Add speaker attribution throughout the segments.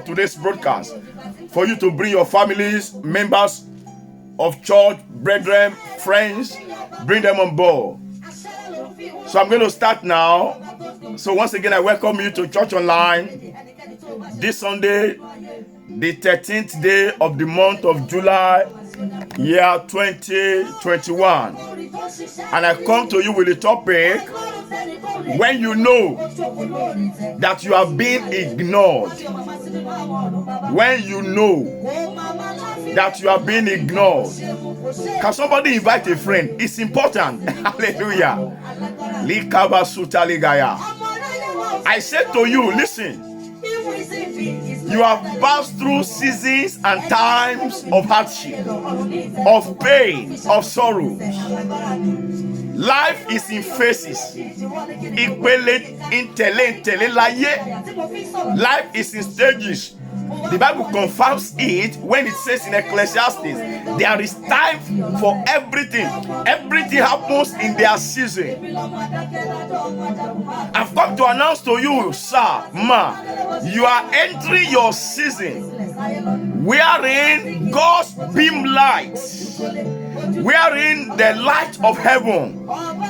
Speaker 1: today's broadcast for you to bring your families, members of church, brethren, friends, bring them on board. So I'm going to start now. So once again, I welcome you to Church Online this Sunday, the 13th day of the month of July, year 2021. And I come to you with a topic: when you know that you are being ignored. When you know that you are being ignored. Can somebody invite a friend? It's important. Hallelujah. I said to you, listen. You have passed through seasons and times of hardship, of pain, of sorrow. Life is in phases. Life is in stages. The Bible confirms it when it says in Ecclesiastes, there is time for everything. Everything happens in their season. I've come to announce to you, sir, ma, you are entering your season wherein God's beam light, wherein the light of heaven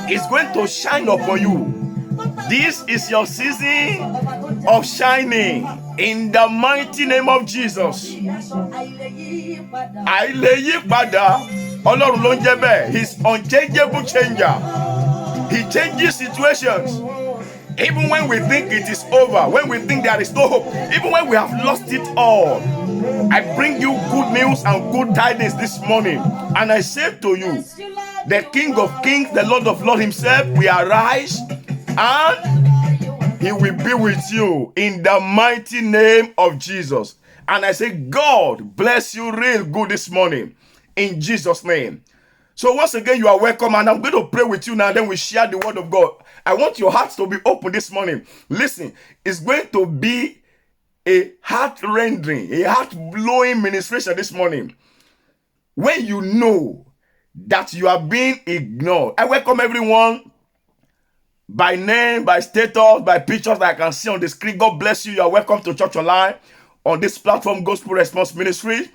Speaker 1: is going to shine upon you. This is your season of shining in the mighty name of Jesus. He's unchangeable changer. He changes situations. Even when we think it is over, when we think there is no hope, even when we have lost it all, I bring you good news and good tidings this morning. And I say to you, the King of Kings, the Lord of Lords himself will arise and he will be with you in the mighty name of Jesus. And I say, God bless you real good this morning in Jesus' name. So once again, you are welcome, and I'm going to pray with you now, then we share the word of God. I want your hearts to be open this morning. Listen, it's going to be a heart-rending, a heart-blowing ministration this morning. When you know that you are being ignored. I welcome everyone by name, by status, by pictures that I can see on the screen. God bless you. You are welcome to Church Online on this platform, Gospel Response Ministry.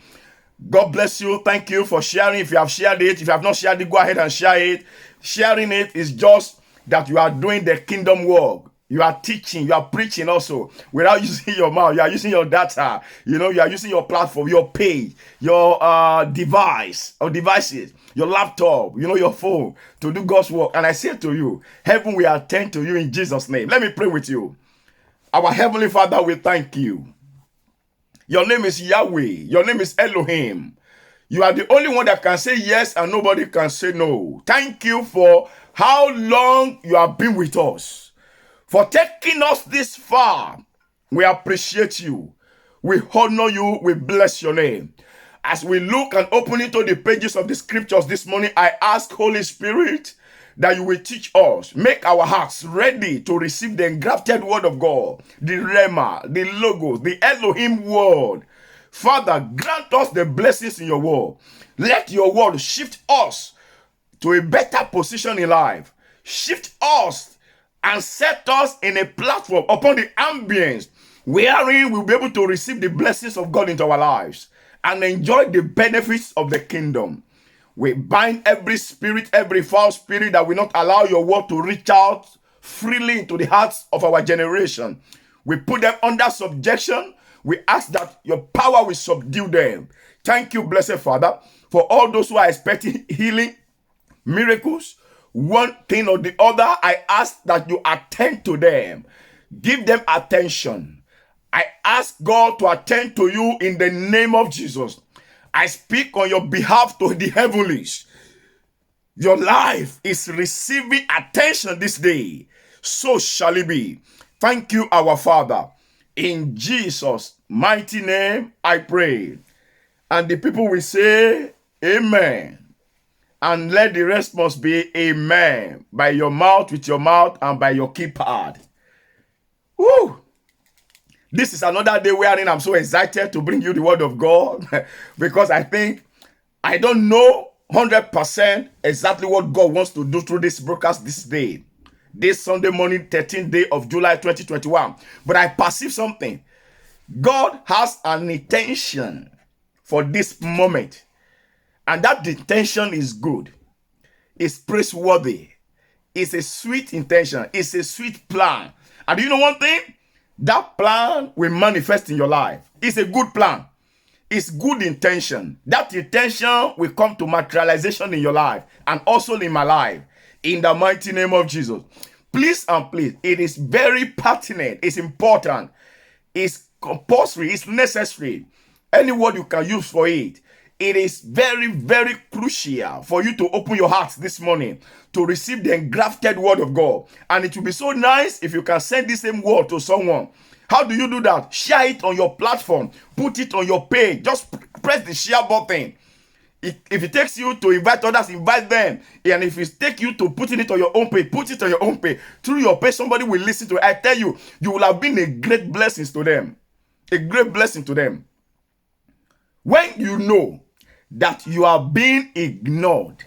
Speaker 1: God bless you. Thank you for sharing. If you have shared it, if you have not shared it, go ahead and share it. Sharing it is just that you are doing the kingdom work. You are teaching, you are preaching also without using your mouth. You are using your data. You are using your platform, your page, your device or devices, your laptop, your phone to do God's work. And I say to you, heaven will attend to you in Jesus' name. Let me pray with you. Our Heavenly Father, we thank you. Your name is Yahweh. Your name is Elohim. You are the only one that can say yes and nobody can say no. Thank you for how long you have been with us. For taking us this far. We appreciate you. We honor you. We bless your name. As we look and open into the pages of the scriptures this morning, I ask Holy Spirit that you will teach us, make our hearts ready to receive the engrafted word of God, the Rhema, the Logos, the Elohim word. Father, grant us the blessings in your word. Let your word shift us to a better position in life. Shift us and set us in a platform upon the ambience wherein we'll be able to receive the blessings of God into our lives and enjoy the benefits of the kingdom. We bind every spirit, every foul spirit that will not allow your word to reach out freely into the hearts of our generation. We put them under subjection. We ask that your power will subdue them. Thank you, blessed Father, for all those who are expecting healing, miracles, one thing or the other. I ask that you attend to them. Give them attention. I ask God to attend to you in the name of Jesus. I speak on your behalf to the heavenlies. Your life is receiving attention this day. So shall it be. Thank you, our Father. In Jesus' mighty name, I pray. And the people will say, Amen. And let the response be, Amen. By your mouth, with your mouth, and by your keypad. Woo! This is another day wherein I'm so excited to bring you the word of God because I don't know 100% exactly what God wants to do through this broadcast this day. This Sunday morning, 13th day of July 2021. But I perceive something. God has an intention for this moment, and that intention is good. It's praiseworthy. It's a sweet intention. It's a sweet plan. And you know one thing? That plan will manifest in your life. It's a good plan. It's good intention. That intention will come to materialization in your life and also in my life. In the mighty name of Jesus. Please and please, it is very pertinent. It's important. It's compulsory. It's necessary. Any word you can use for it. It is very, very crucial for you to open your hearts this morning to receive the engrafted word of God. And it will be so nice if you can send the same word to someone. How do you do that? Share it on your platform. Put it on your page. Just press the share button. If it takes you to invite others, invite them. And if it takes you to putting it on your own page, put it on your own page. Through your page, somebody will listen to it. I tell you, you will have been a great blessing to them. A great blessing to them. When you know that you are being ignored.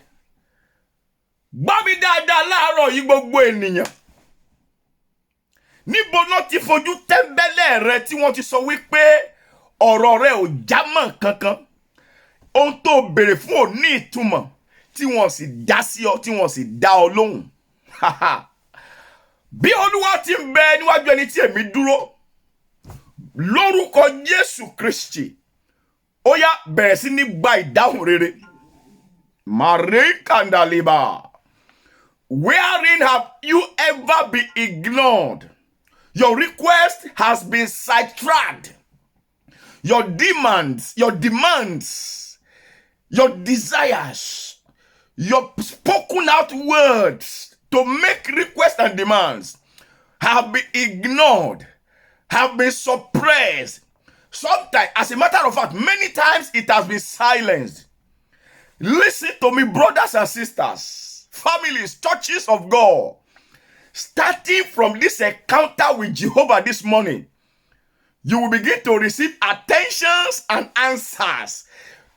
Speaker 1: Bami dáadáa láàárọ̀ yìí gbogbo ènìyàn. Níbo náà ti fojú tẹ́ńbẹ́lẹ́ rẹ tí wọ́n ti sọ wípé ọ̀rọ̀ rẹ ò jámọ́ kankan. Ohun tó béèrè fún ò ní ìtumọ̀ tí wọ́n sì dá sí ọ tí wọ́n sì dá ọ lóhùn. Bí Olúwa ti ń bẹ níwájú ẹni tí èmi dúró lórúkọ Jésù Kristi. Ó yá bẹ̀rẹ̀ sí ní gba ìdáhùn rere. Mare kandaliba. Wherein have you ever been ignored? Your request has been sidetracked. Your demands, your desires, your spoken out words to make requests and demands have been ignored, have been suppressed. Sometimes, as a matter of fact, many times it has been silenced. Listen to me, brothers and sisters, families, churches of God. Starting from this encounter with Jehovah this morning, you will begin to receive attentions and answers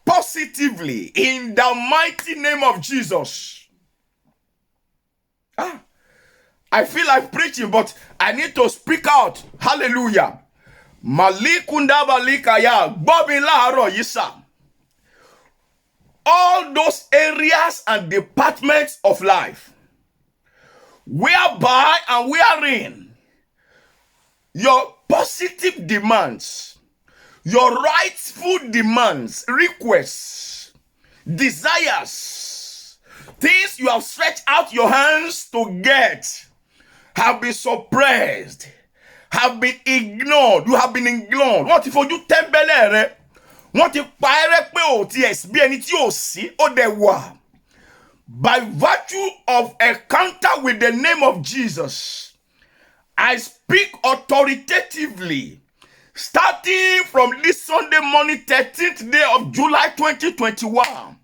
Speaker 1: positively in the mighty name of Jesus. I feel like preaching, but I need to speak out. Hallelujah. Malikunda balikaya Bobby Laharo Yisa. All those areas and departments of life whereby and wherein your positive demands, your rightful demands, requests, desires, things you have stretched out your hands to get have been suppressed, have been ignored. You have been ignored. What if you tembelere? What if by virtue of encounter with the name of Jesus, I speak authoritatively, starting from this Sunday morning, 13th day of July 2021,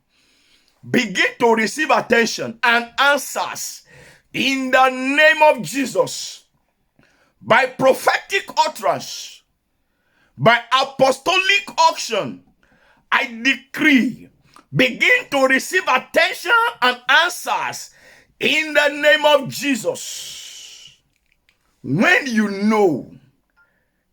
Speaker 1: begin to receive attention and answers in the name of Jesus. By prophetic utterance, by apostolic auction, I decree, begin to receive attention and answers in the name of Jesus. When you know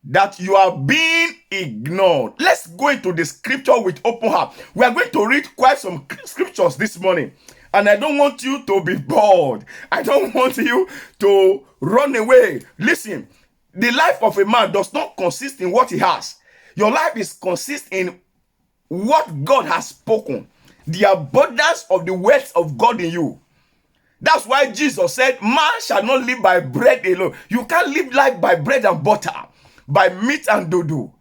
Speaker 1: that you are being ignored, let's go into the scripture with open heart. We are going to read quite some scriptures this morning. And I don't want you to be bored. I don't want you to run away. Listen, the life of a man does not consist in what he has. Your life is consist in what God has spoken. The abundance of the words of God in you. That's why Jesus said, man shall not live by bread alone. You can't live life by bread and butter, by meat and dodo,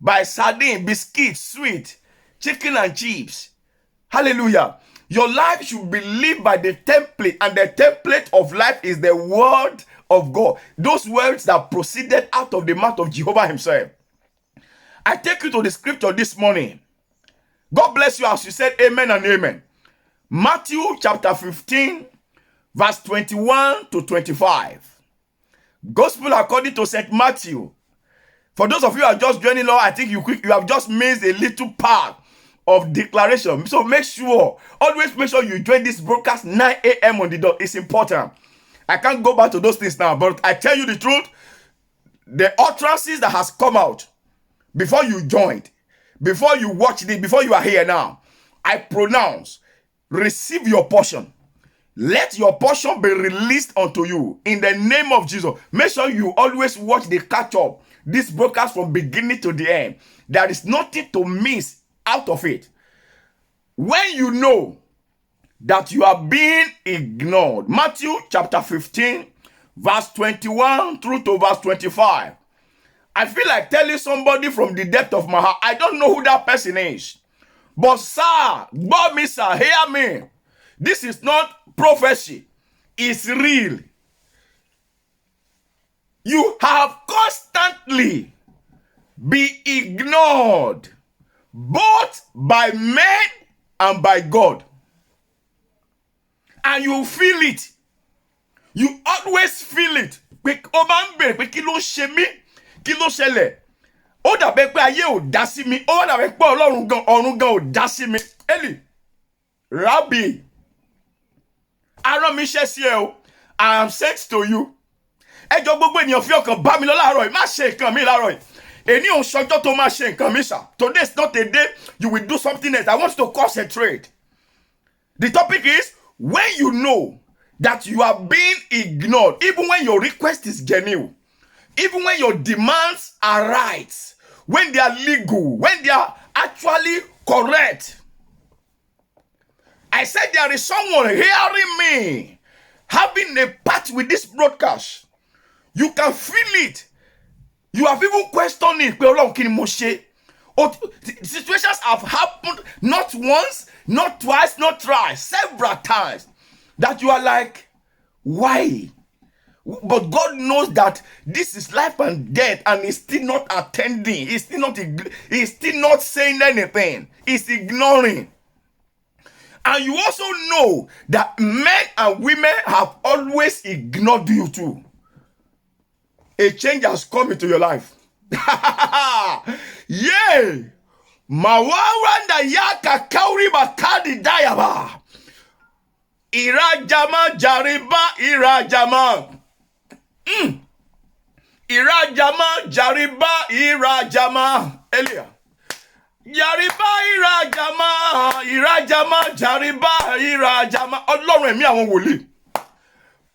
Speaker 1: by sardine, biscuits, sweet, chicken and chips. Hallelujah. Your life should be lived by the template, and the template of life is the word of God. Those words that proceeded out of the mouth of Jehovah himself. I take you to the scripture this morning. God bless you as you said amen and amen. Matthew chapter 15, verse 21 to 25. Gospel according to St. Matthew. For those of you who are just joining now, I think you have just missed a little part of declaration. So always make sure you join this broadcast 9 a.m. on the dot. It's important. I can't go back to those things now, but I tell you the truth. the utterances that has come out before you joined, before you watched it, before you are here now, I pronounce, receive your portion. Let your portion be released unto you in the name of Jesus. Make sure you always watch the catch up, this broadcast from beginning to the end. There is nothing to miss out of it. When you know that you are being ignored, Matthew chapter 15, verse 21 through to verse 25. I feel like telling somebody from the depth of my heart, I don't know who that person is. But sir, me, sir, hear me. This is not prophecy. It's real. You have constantly been ignored, both by men and by God. And you feel it. You always feel it. Kí ló ṣẹlẹ̀? Ó dàbí pé ayé ò dá sí mi. Ó dàbí pé ọ̀run gan ò dá sí mi. Eli, Rabbi, arán mi ṣẹ́ sí ẹ o. I am sent to you. Ẹ jọ̀ọ́ gbogbo ènìyàn fi ọkàn bá mi lọ láàárọ̀ yìí. Má ṣe nǹkan mi láàárọ̀ yìí. Èní ò ń ṣọjọ́ tó máa ṣe nǹkan mi ṣá. Today is not a day you will do something else. I want you to concentrate. The topic is, when you know that you are being ignored, even when your request is genuine, even when your demands are right, when they are legal, when they are actually correct. I said there is someone hearing me, having a part with this broadcast. You can feel it. You have even questioned it. Situations have happened not once, not twice, not thrice, several times, that you are like, why? But God knows that this is life and death, and He's still not attending. He's still not saying anything. He's ignoring. And you also know that men and women have always ignored you too. A change has come into your life. Yay! Mawaranda yaka kauri bakadi dayaba. Irajama jariba irajama. Irajama jariba irajama. Elia. Jariba irajama jariba irajama. Ọlọ́run ẹ̀mí àwọn wòlíì.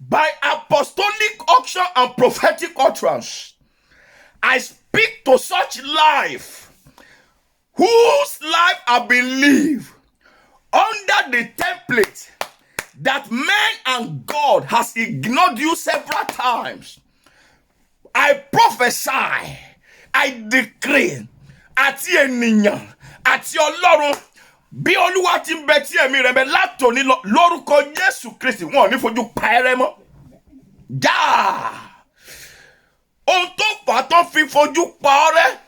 Speaker 1: By apostolic unction and prophetic utterance, I speak to such life whose life I believe under the template that man and God has ignored you several times. I prophesy, I decree, àti ènìyàn, àti Ọlọ́run, bí Olúwa ti ń bẹ tí ẹ̀mí rẹ̀ bẹ látòní lọ, lórúkọ Jésù Kristi, wọn ò ní fojú pa ẹrẹ́ mọ́. Já! Ohun tó fà tó fi fojú pa ọrẹ́,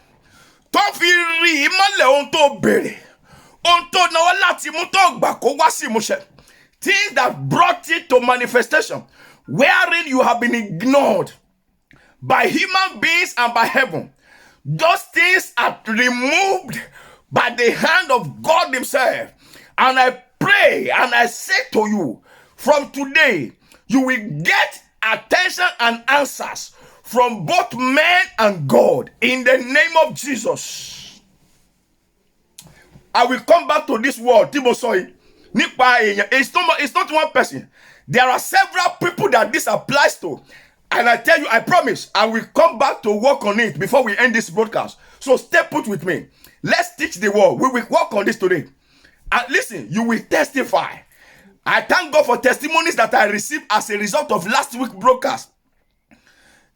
Speaker 1: tó fi rí ìmọ́lẹ̀ ohun tó béèrè, ohun tó náwó láti mú tó gbà kó wá sí ìmúṣẹ. Things that brought it to manifestation, wherein you have been ignored by human beings and by heaven. Those things are removed by the hand of God Himself. And I pray and I say to you, from today, you will get attention and answers from both men and God in the name of Jesus. I will come back to this word, Timosoi. It's not one person. There are several people that this applies to. And I tell you, I promise, I will come back to work on it before we end this broadcast. So stay put with me. Let's teach the word. We will work on this today. And listen, you will testify. I thank God for testimonies that I received as a result of last week's broadcast.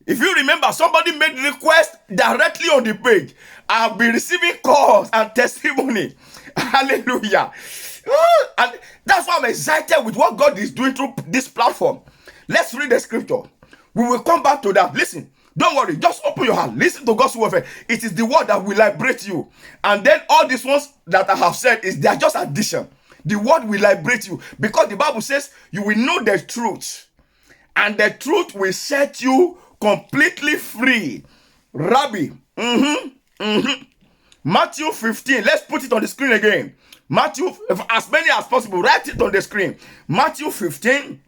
Speaker 1: If you remember, somebody made request directly on the page. I'll be receiving calls and testimony. Hallelujah. And that's why I'm excited with what God is doing through this platform. Let's read the scripture. We will come back to that. Listen, don't worry. Just open your heart. Listen to God's word. It is the word that will liberate you. And then all these ones that I have said, they are just addition. The word will liberate you. Because the Bible says you will know the truth. And the truth will set you completely free. Rabbi. Matthew 15. Let's put it on the screen again. Matthew, as many as possible, write it on the screen. Matthew 15,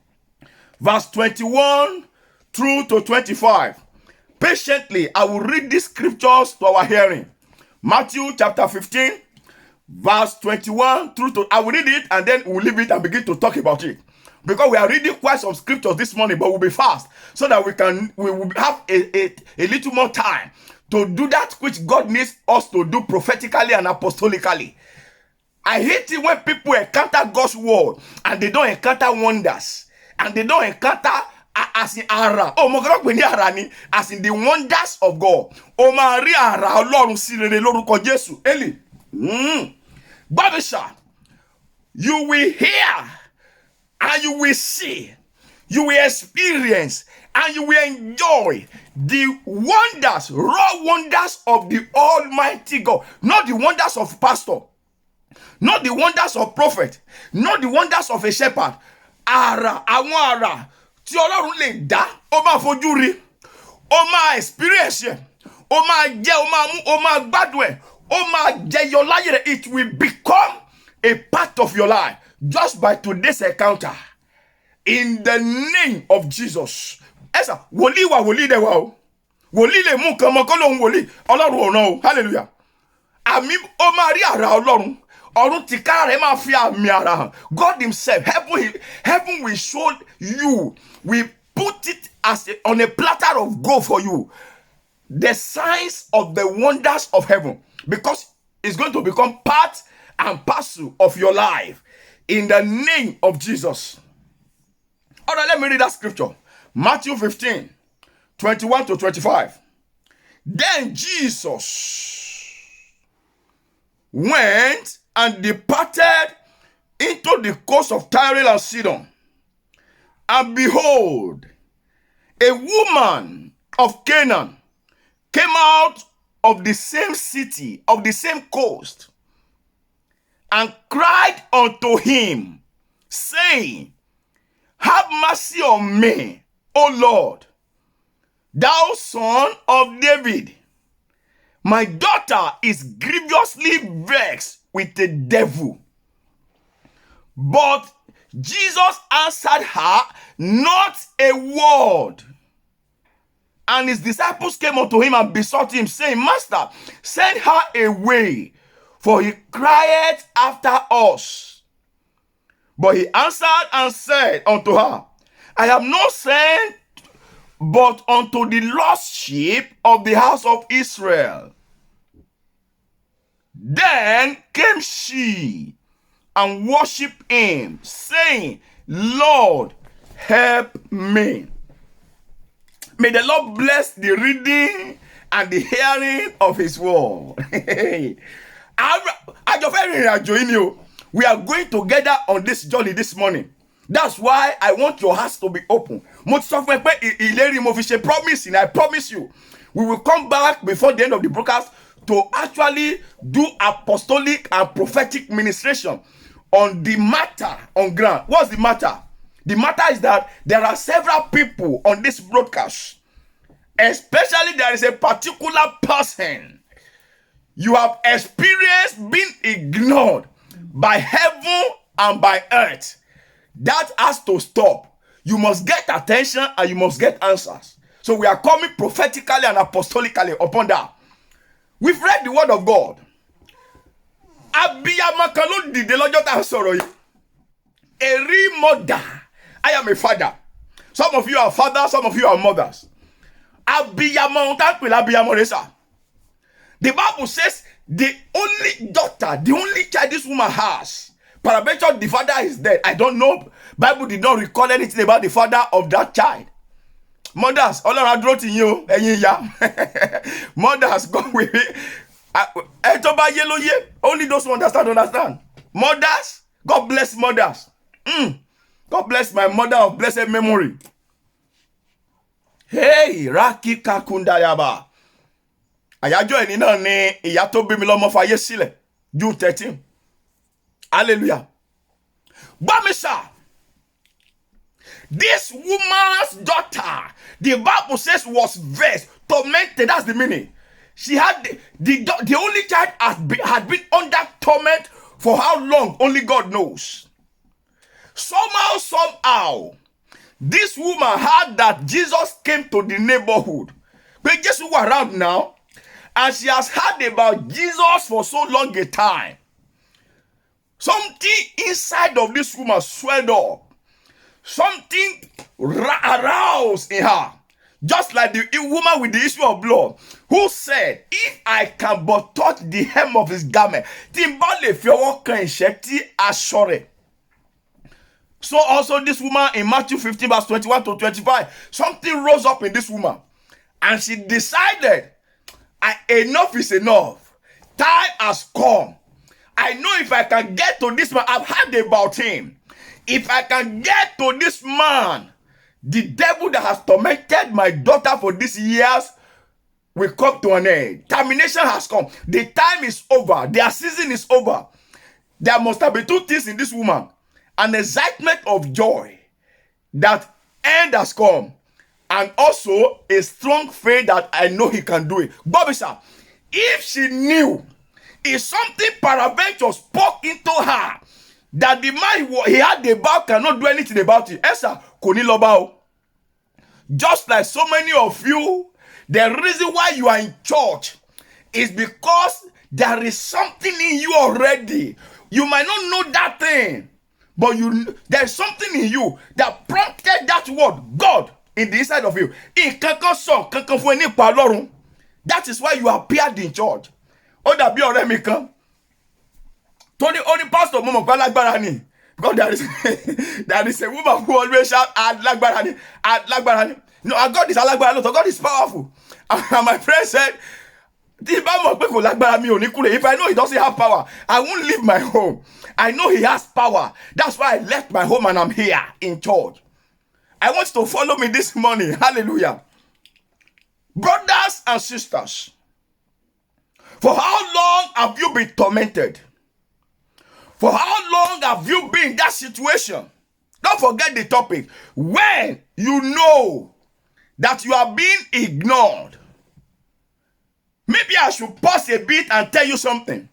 Speaker 1: verse 21 through to 25. patiently, I will read these scriptures to our hearing. Matthew chapter 15, verse 21 through to, I will read it and then we'll leave it and begin to talk about it. Because we are reading quite some scriptures this morning, but we'll be fast so that we will have a little more time to do that which God needs us to do prophetically and apostolically. I hate it when people encounter God's word and they don't encounter wonders and they don't encounter as in ara. Oh, mo gbọ́dọ̀ pè ní ara ni as in the wonders of God. O máa rí ara Ọlọ́run sí rere lórúkọ Jésù. Eli. Babisha, you will hear and you will see, you will experience and you will enjoy the wonders, raw wonders of the Almighty God. Not the wonders of pastor, not the wonders of prophet, not the wonders of a shepherd. Ara, àwọn ara tí Ọlọ́run lè dá, ó máa fojú rí, ó máa experience ẹ̀, ó máa jẹ, ó máa mú, ó máa gbádùn ẹ̀, ó máa jẹyọ láyé rẹ̀. It will become a part of your life just by today's encounter. In the name of Jesus. Esa, wòlíì wa wòlíì dẹ̀ wa o. Wòlíì lè mú nǹkan mọ́ kó lóhun wòlíì. Ọlọ́run ò rán o. Hallelujah. Àmì ó máa rí ara Ọlọ́run. Ọ̀run tìkára rẹ̀ máa fi àmì ara hàn. God himself, heaven will show you, will put it as on a platter of gold for you. The signs of the wonders of heaven. Because it's going to become part and parcel of your life. In the name of Jesus. All right, let me read that scripture. Matthew 15, 21 to 25. Then Jesus went and departed into the coast of Tyre and Sidon. And behold, a woman of Canaan came out of the same city, of the same coast, and cried unto him, saying, have mercy on me, O Lord, thou son of David. My daughter is grievously vexed with the devil. But Jesus answered her not a word. And his disciples came unto him and besought him, saying, Master, send her away, for he cried after us. But he answered and said unto her, I have not sent but unto the lost sheep of the house of Israel. Then came she and worshipped him, saying, Lord, help me. May the Lord bless the reading and the hearing of his word. We are going together on this journey this morning. That's why I want your hearts to be open. Promise, and I promise you, we will come back before the end of the broadcast to actually do apostolic and prophetic ministration on the matter on ground. What's the matter? The matter is that there are several people on this broadcast, especially there is a particular person you have experienced being ignored by heaven and by earth. That has to stop. You must get attention and you must get answers. So we are coming prophetically and apostolically upon that. We've read the word of God. Abiyama kan ló dìde lọ́jọ́ tá a sọ̀rọ̀ yìí. A real mother. I am a father. Some of you are fathers, some of you are mothers. Abiyama ohun pè l'abiyamo rẹ̀ sà. The Bible says the only daughter, the only child this woman has, peradventure the father is dead. I don't know. Bible did not record anything about the father of that child. Mothers, Ọlọ́run á dúró tì yín o, ẹ̀yin ìyá. Mothers, God will. Only those who understand. Mothers, God bless mothers. God bless my mother of blessed memory. Hey, Raki Kakunda Yaba. Àyájọ́ ẹni náà ni ìyá tó bí mi lọ́mọ fayé sílẹ̀, June 13. Hallelujah. Bamisa. This woman's daughter, the Bible says, was vexed, tormented. That's the meaning. She had the only child had been under torment for how long? Only God knows. Somehow, this woman heard that Jesus came to the neighborhood. But Jesus were around now, and she has heard about Jesus for so long a time. Something inside of this woman swelled up. Something aroused in her. Just like the woman with the issue of blood, who said, if I can but touch the hem of his garment, so also this woman in Matthew 15 verse 21 to 25, something rose up in this woman. And she decided, enough is enough. Time has come. I know if I can get to this man, I've heard about him. If I can get to this man, the devil that has tormented my daughter for these years will come to an end. Termination has come. The time is over. Their season is over. There must have been two things in this woman. An excitement of joy that end has come. And also a strong faith that I know he can do it. Bobby sir, if she knew, if something peradventure spoke into her, that the man he had about cannot do anything about it. Esa koni loba. Just like so many of you, the reason why you are in church is because there is something in you already. You might not know that thing, but there's something in you that prompted that word, God, in the inside of you. That is why you appeared in church. Oh, that be already me come. Tony only pastor Momo Balagbarani. Because there is a woman who always shout at Lagbarani. No, God is Alagbarani. God is powerful. And my friend said, if I know he doesn't have power, I won't leave my home. I know he has power. That's why I left my home and I'm here in church. I want you to follow me this morning. Hallelujah. Brothers and sisters, for how long have you been tormented? For how long have you been in that situation? Don't forget the topic. When you know that you are being ignored. Maybe I should pause a bit and tell you something.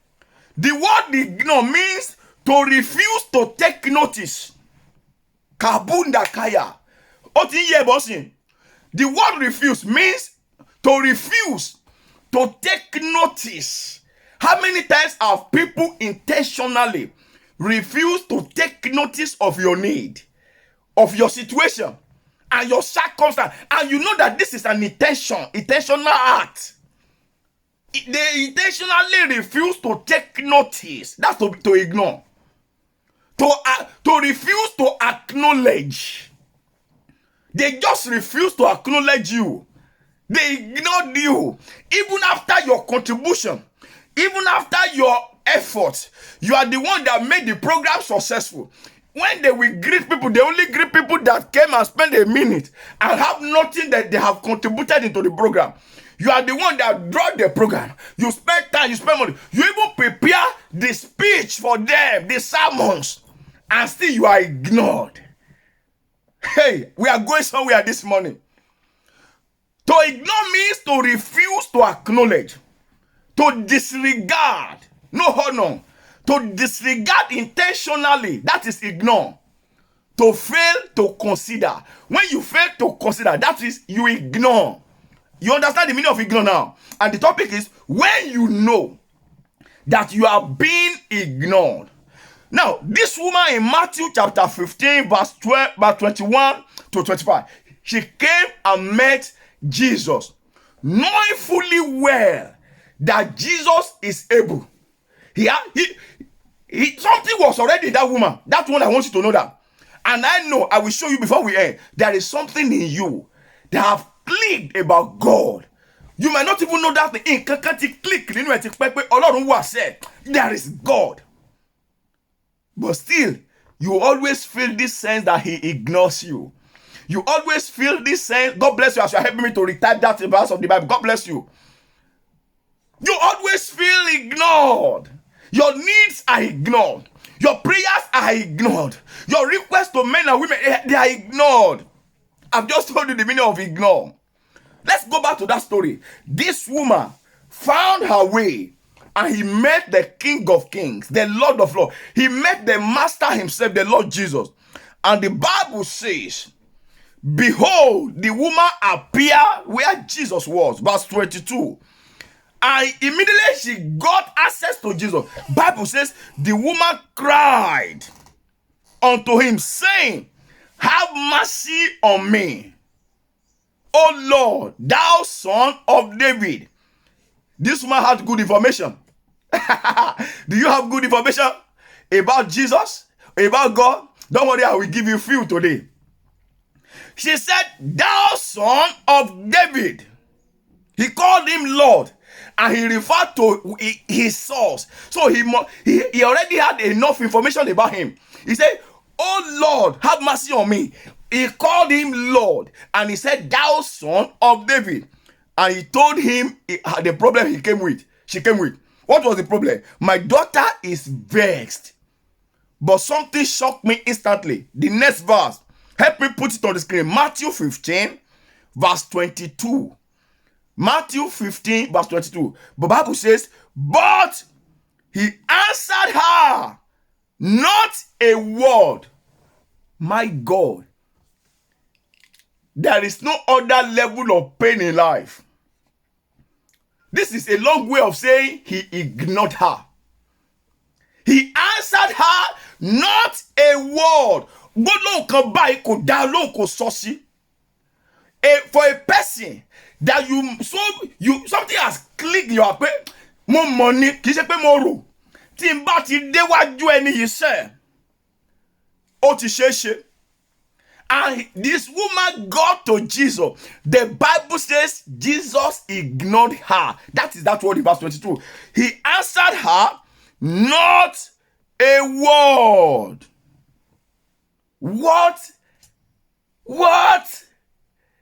Speaker 1: The word ignore means to refuse to take notice. Kabunda kaya. The word refuse means to refuse to take notice. How many times have people intentionally refused to take notice of your need, of your situation, and your circumstance? And you know that this is an intentional act. They intentionally refuse to take notice. That's to ignore. To refuse to acknowledge. They just refuse to acknowledge you. They ignored you. Even after your contribution, even after your efforts, you are the one that made the program successful. When they will greet people, they only greet people that came and spent a minute and have nothing that they have contributed into the program. You are the one that brought the program. You spend time, you spend money. You even prepare the speech for them, the sermons, and still you are ignored. Hey, we are going somewhere this morning. To ignore means to refuse to acknowledge, to disregard, no honor, to disregard intentionally. That is ignore. To fail to consider. When you fail to consider, that is you ignore. You understand the meaning of ignore now? And the topic is when you know that you are being ignored. Now, this woman in Matthew chapter 15, verse 21 to 25, she came and met Jesus, knowing fully well that Jesus is able. Something was already in that woman. That one, I want you to know that. And I know, I will show you before we end, there is something in you that have clicked about God. You might not even know that thing. There is God. But still, you always feel this sense that he ignores you. You always feel this sense. God bless you as you are helping me to retype that verse of the Bible. God bless you. You always feel ignored. Your needs are ignored. Your prayers are ignored. Your requests to men and women, they are ignored. I've just told you the meaning of ignore. Let's go back to that story. This woman found her way and he met the King of Kings, the Lord of Lords. He met the Master himself, the Lord Jesus. And the Bible says behold, the woman appeared where Jesus was. Verse 22. And immediately she got access to Jesus. Bible says the woman cried unto him, saying, have mercy on me, O Lord, thou son of David. This woman had good information. Do you have good information about Jesus, about God? Don't worry, I will give you few today. She said, thou son of David. He called him Lord, and he referred to his source. So he already had enough information about him. He said, oh Lord, have mercy on me. He called him Lord, and he said, thou son of David. And he told him the problem she came with. What was the problem? My daughter is vexed. But something shocked me instantly. The next verse. Help me put it on the screen. Matthew 15, verse 22. Matthew 15, verse 22. The Bible says, but he answered her not a word. My God. There is no other level of pain in life. This is a long way of saying he ignored her. He answered her not a word. For a person that something has clicked in your brain, more money, kì í ṣe pé mo rò. Tí n bá ti déwájú ẹni yìí ṣe, ó ti ṣe é ṣe. And this woman got to Jesus. The Bible says Jesus ignored her. That is that word in verse 22. He answered her not a word. What?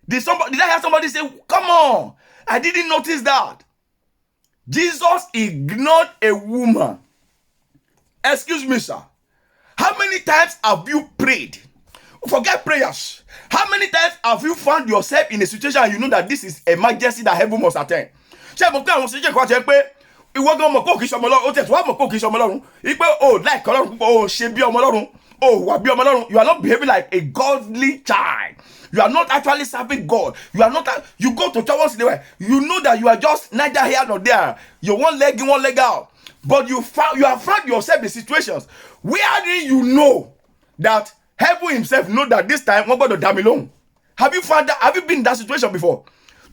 Speaker 1: Did I hear somebody say, come on, I didn't notice that. Jesus ignored a woman. Excuse me, sir. How many times have you prayed? Forget prayers. How many times have you found yourself in a situation and you know that this is an emergency that heaven must attend? Ṣé mo pé àwọn ṣe kan ṣe pé ìwọ gan mọ̀ kó kì í ṣe ọmọ Ọlọ́run, ó tẹ̀ tó wá mọ̀ kó kì í ṣe ọmọ Ọlọ́run. Ipe o like Ọlọ́run púpọ̀, o ṣe bí ọmọ Ọlọ́run, o wà bí ọmọ Ọlọ́run. You are not behaving like a godly child. You are not actually serving God. You go to church once in a while. You know that you are just neither here nor there. You're one leg in, one leg out. But you have found yourself in situations where you know that heaven himself know that this time wọ́n gbọ́dọ̀ dá mi lóhùn. Have you been in that situation before?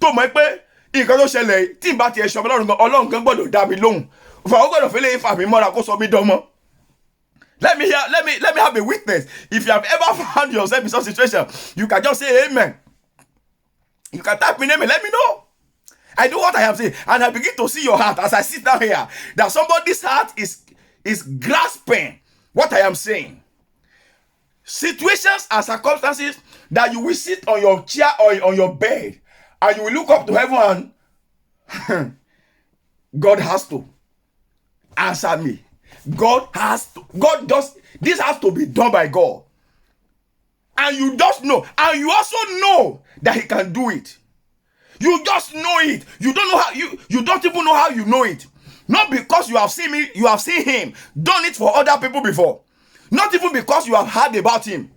Speaker 1: Tó mọ̀ pé nǹkan tó ṣẹlẹ̀ tí n bá ti ẹ̀ṣọ́ Ọlọ́run gan gbọ́dọ̀ dá mi lóhùn. Fàwọn gbọ́dọ̀ fẹ́lẹ́ ifá mi mọ́ra kó sọ mí dánmọ́. Let me have a witness. If you have ever found yourself in such a situation, you can just say amen. You can type in amen. Let me know. I do what I am saying, and I begin to see your heart as I sit down here. That somebody's heart is grasping what I am saying. Situations and circumstances that you will sit on your chair or on your bed and you will look up to heaven and God has to answer me. This has to be done by God. And you just know, and you also know that he can do it. You just know it. You don't know how you don't even know how you know it. Not because you have seen him done it for other people before. Not even because you have heard about him.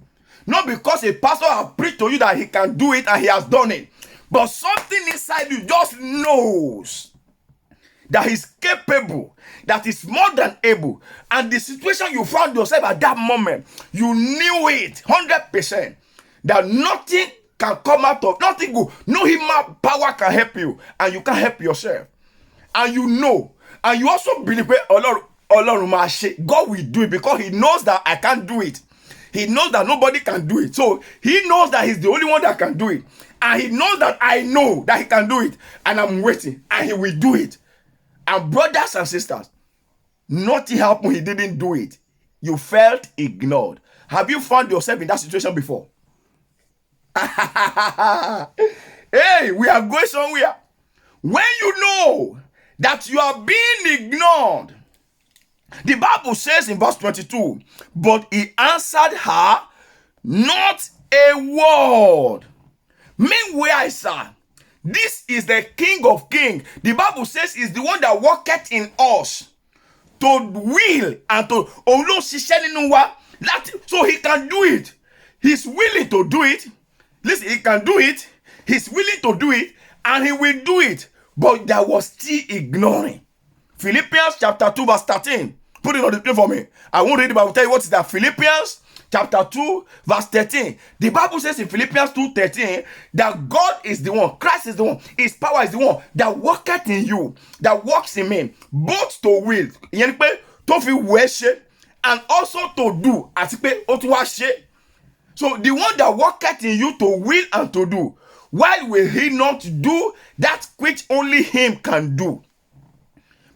Speaker 1: Not because a pastor has preached to you that he can do it and he has done it. But something inside you just knows that he's capable, that is more than able. And the situation you found yourself at that moment, you knew it 100%. That nothing can come out of, nothing good. No human power can help you. And you can help yourself. And you know. And you also believe, God will do it because he knows that I can't do it. He knows that nobody can do it. So he knows that he's the only one that can do it. And he knows that I know that he can do it. And I'm waiting. And he will do it. And brothers and sisters, nothing happened. He didn't do it. You felt ignored. Have you found yourself in that situation before? Hey, we are going somewhere. When you know that you are being ignored, the Bible says in verse 22, but he answered her not a word. Meanwhile, sir, this is the King of Kings. The Bible says is the one that worketh in us to will and to so he can do it. He's willing to do it. Listen, he can do it. He's willing to do it, and he will do it. But there was still ignoring. Philippians chapter 2 verse 13. Put it on the screen for me. I won't read it, but I will tell you what is that. Philippians chapter 2 verse 13. The Bible says in Philippians 2:13 that God is the one, Christ is the one, his power is the one that worketh in you, that works in me, both to will, to fi worship, and also to do. So the one that worketh in you to will and to do, why will he not do that which only him can do?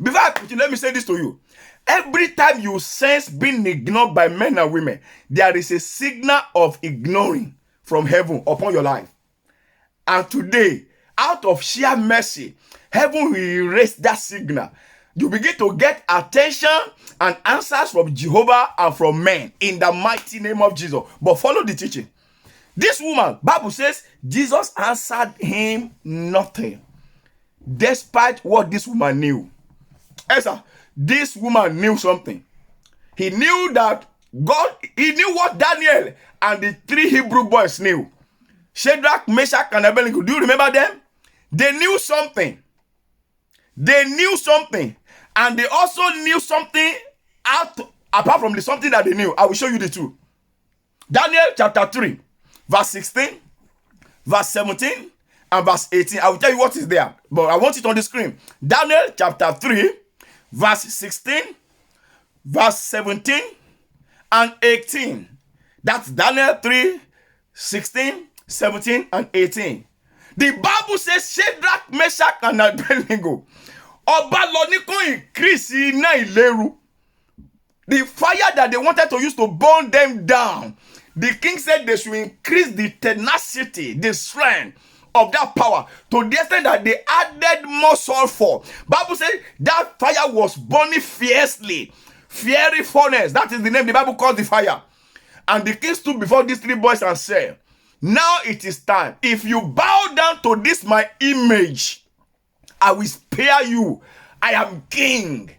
Speaker 1: Before I continue, let me say this to you. Every time you sense being ignored by men and women, there is a signal of ignoring from heaven upon your life. And today, out of sheer mercy, heaven will erase that signal. You begin to get attention and answers from Jehovah and from men in the mighty name of Jesus. But follow the teaching. This woman, Bible says, Jesus answered him nothing, despite what this woman knew. Esther, this woman knew something. He knew that God, he knew what Daniel and the 3 Hebrew boys knew. Shadrach, Meshach, and Abednego. Do you remember them? They knew something. They knew something. And they also knew something apart from the something that they knew. I will show you the two. Daniel chapter 3, verse 16, verse 17, and verse 18. I will tell you what is there, but I want it on the screen. Daniel chapter 3, verse 16, verse 17, and 18. That's Daniel 3, 16, 17, and 18. The Bible says Shadrach, Meshach, and Abednego. Ọba lọ ní kó increase iná ìléru. The fire that they wanted to use to burn them down. The king said they should increase the tenacity, the strength of that power to the extent that they added more sulfur. Bible says that fire was burning fiercely. Fiery furnace. That is the name the Bible calls the fire. And the king stood before these 3 boys and said, now it is time. If you bow down to this my image, I will spare you. I am king.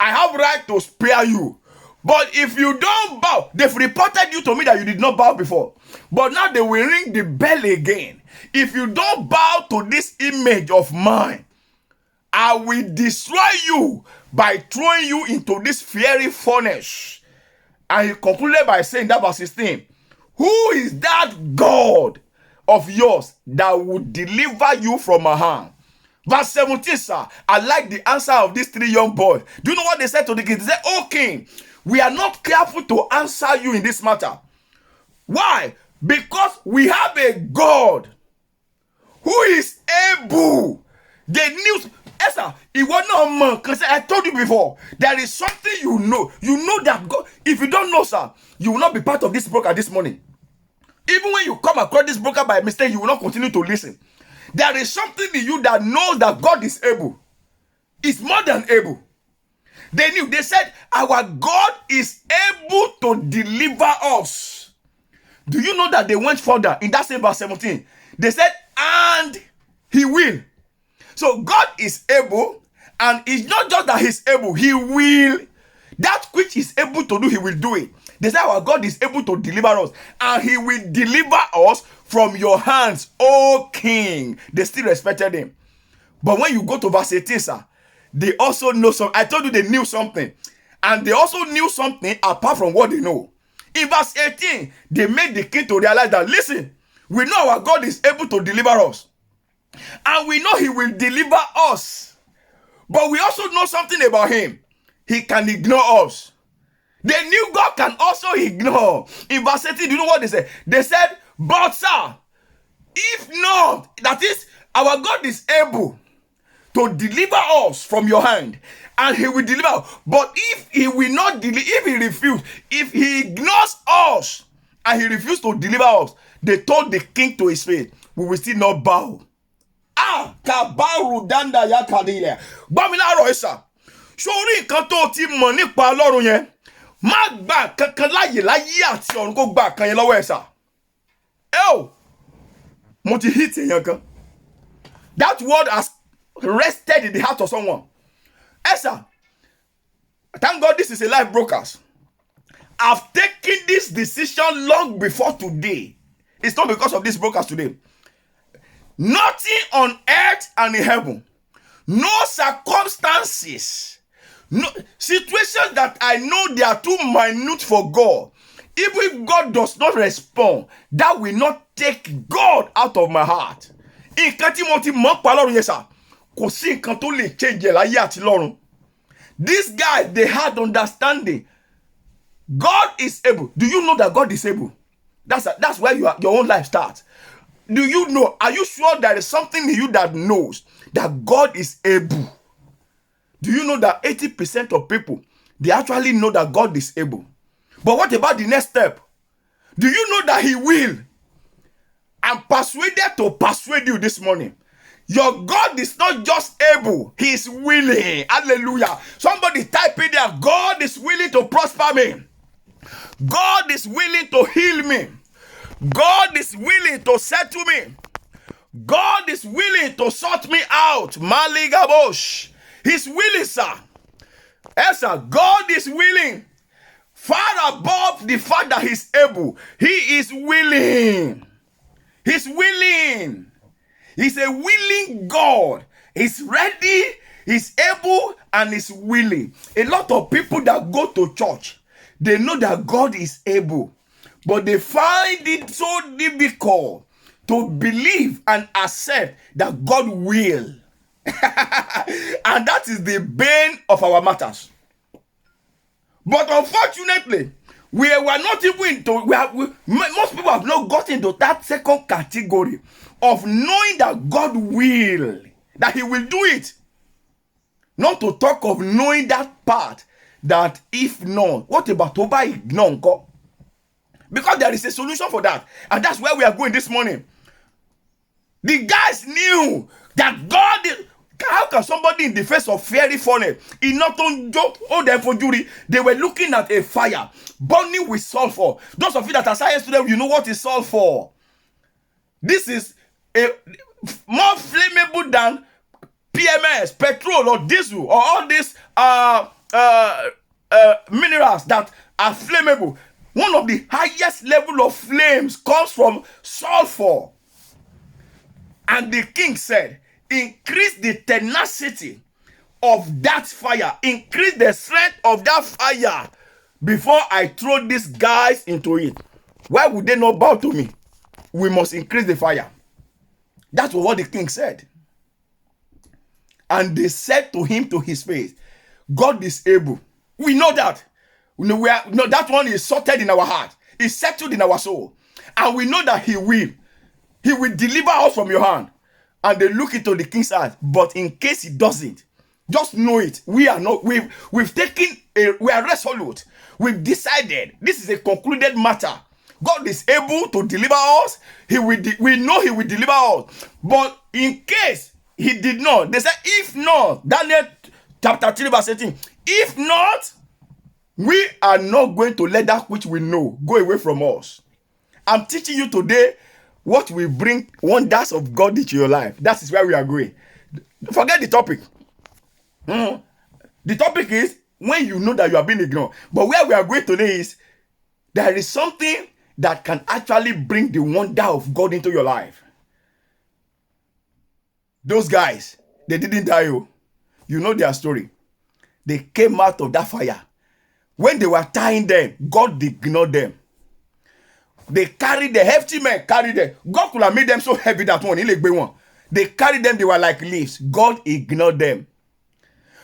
Speaker 1: I have right to spare you. But if you don't bow, they've reported you to me that you did not bow before. But now they will ring the bell again. If you don't bow to this image of mine, I will destroy you by throwing you into this fiery furnace. And he concluded by saying that verse 16, who is that God of yours that would deliver you from my hand? Verse 17, sir, I like the answer of these 3 young boys. Do you know what they said to the king? They said, oh king, we are not careful to answer you in this matter. Why? Because we have a God who is able. They knew, Esther, it was not a man. Because I told you before, there is something you know. You know that God, if you don't know, sir, you will not be part of this broker this morning. Even when you come across this broker by mistake, you will not continue to listen. There is something in you that knows that God is able. It's more than able. They knew. They said, our God is able to deliver us. Do you know that they went further in that same verse 17? They said, and he will. So God is able, and it's not just that he's able, he will. That which is able to do, he will do it. They said our God is able to deliver us, and he will deliver us from your hands, O king. They still respected him. But when you go to verse 18, sir, they also know something. I told you they knew something. And they also knew something apart from what they know. In verse 18, they made the king to realize that, listen, we know our God is able to deliver us. And we know he will deliver us. But we also know something about him. He can ignore us. They knew God can also ignore. In verse 18, do you know what they said? They said, but sir, if not, that is, our God is able to deliver us from your hand, and he will deliver. But if he will not deliver, if he refuses, if he ignores us, and he refuses to deliver us, they told the king to his face, we will still not bow. Kabaru danda ya kadile. Bamila roisa. Sori nkan tó ti mọ̀ nípa Ọlọ́run yẹn. Má gbà kankan láyè àti ọ̀run kó gbà kan yẹn lọ́wọ́ ẹ sà. Mo ti hit èèyàn kan. That word has rested in the heart of someone. Sir, thank God this is a live broadcast. I've taken this decision long before today. It's not because of this broadcast today. Nothing on earth and in heaven, no circumstances, no situations that I know they are too minute for God. Even if God does not respond, that will not take God out of my heart. Nǹkan tí mo ti mọ̀ pa lọ́run yẹn sà, kò sí nǹkan tó lè change láyé àti lọ́run. These guys, they had understanding. God is able. Do you know that God is able? That's where your own life starts. Do you know? Are you sure there is something in you that knows that God is able? Do you know that 80% of people, they actually know that God is able? But what about the next step? Do you know that he will? I'm persuaded to persuade you this morning. Your God is not just able, he is willing. Hallelujah. Somebody type in there, God is willing to prosper me. God is willing to heal me. God is willing to settle me. God is willing to sort me out. Maligabosh. He's willing, sir. Yes, sir. God is willing. Far above the fact that he's able. He is willing. He's willing. He's a willing God. He's ready, he's able, and he's willing. A lot of people that go to church, they know that God is able, but they find it so difficult to believe and accept that God will. And that is the bane of our matters. But unfortunately, we were not even into, most people have not gotten into that second category of knowing that God will, that he will do it. Not to talk of knowing that part, that if not, what about to buy ignore? Because there is a solution for that. And that's where we are going this morning. The guys knew that God is. How can somebody in the face of fiery furnace, in not on joke, hold them for jury? They were looking at a fire burning with sulfur. Those of you that are science students, you know what is sulfur. This is a more flammable than PMS, petrol, or diesel, or all these minerals that are flammable. One of the highest level of flames comes from sulfur. And the king said, increase the tenacity of that fire. Increase the strength of that fire before I throw these guys into it. Why would they not bow to me? We must increase the fire. That's what the king said. And they said to him to his face, God is able. We know that. That one is sorted in our heart. It's settled in our soul. And we know that he will. He will deliver us from your hand. And they look into the king's eyes. But in case he doesn't, just know it. We are not. We are resolute. We've decided. This is a concluded matter. God is able to deliver us. We know he will deliver us. But in case he did not, they said, if not, Daniel chapter 3 verse 18, if not, we are not going to let that which we know go away from us. I'm teaching you today what will bring wonders of God into your life. That is where we are going. Forget the topic. The topic is when you know that you are being ignored. But where we are going today is there is something that can actually bring the wonder of God into your life. Those guys, they didn't die. You know their story. They came out of that fire. When they were tying them, God ignored them. They carried the hefty men, carried them. God could have made them so heavy that one. They carried them, they were like leaves. God ignored them.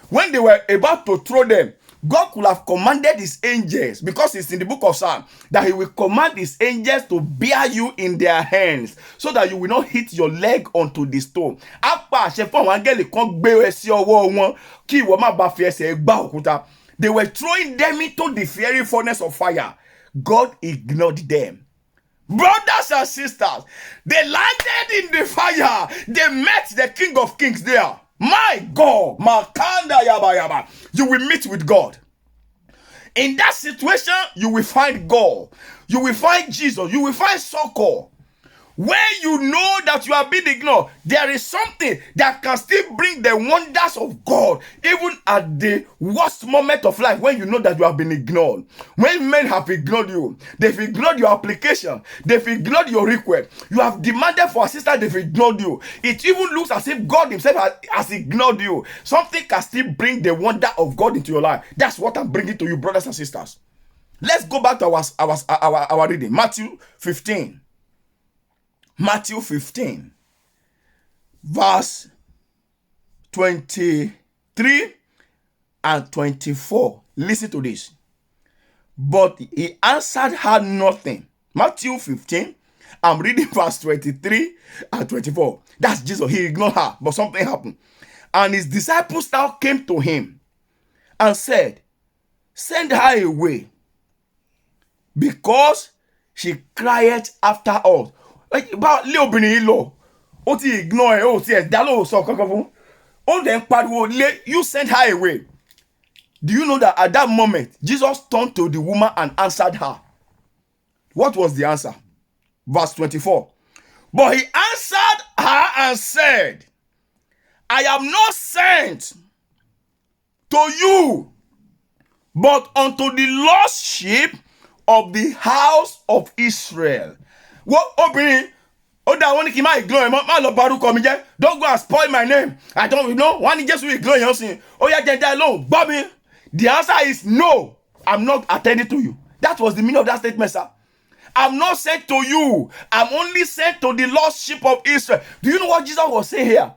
Speaker 1: When they were about to throw them, God could have commanded his angels, because it's in the book of Psalm, that he will command his angels to bear you in their hands, so that you will not hit your leg onto the stone. They were throwing them into the fiery furnace of fire. God ignored them. Brothers and sisters, they landed in the fire. They met the King of Kings there. My God, Makanda Yaba Yaba. You will meet with God. In that situation, you will find God. You will find Jesus. You will find succor. When you know that you are being ignored, there is something that can still bring the wonders of God, even at the worst moment of life, when you know that you have been ignored. When men have ignored you, they've ignored your application, they've ignored your request, you have demanded for assistance, they've ignored you. It even looks as if God himself has ignored you. Something can still bring the wonder of God into your life. That's what I'm bringing to you, brothers and sisters. Let's go back to our reading. Matthew 15. Matthew 15, verse 23 and 24. Listen to this. But he answered her nothing. Matthew 15, I'm reading verse 23 and 24. That's Jesus. He ignored her, but something happened. And his disciples now came to him and said, send her away, because she cried after us. About little Bini law, what he ignore, Dalo so kakafun. On then pariwo, you send her away. Do you know that at that moment, Jesus turned to the woman and answered her? What was the answer? Verse 24. But he answered her and said, I am not sent to you, but unto the lost sheep of the house of Israel. What opening? Oh, that one my ignore. Don't go and spoil my name. I don't know. One just will ignore you. Oh, yeah, then alone. Bobby, the answer is no. I'm not attending to you. That was the meaning of that statement, sir. I'm not sent to you. I'm only sent to the lost sheep of Israel. Do you know what Jesus was saying here?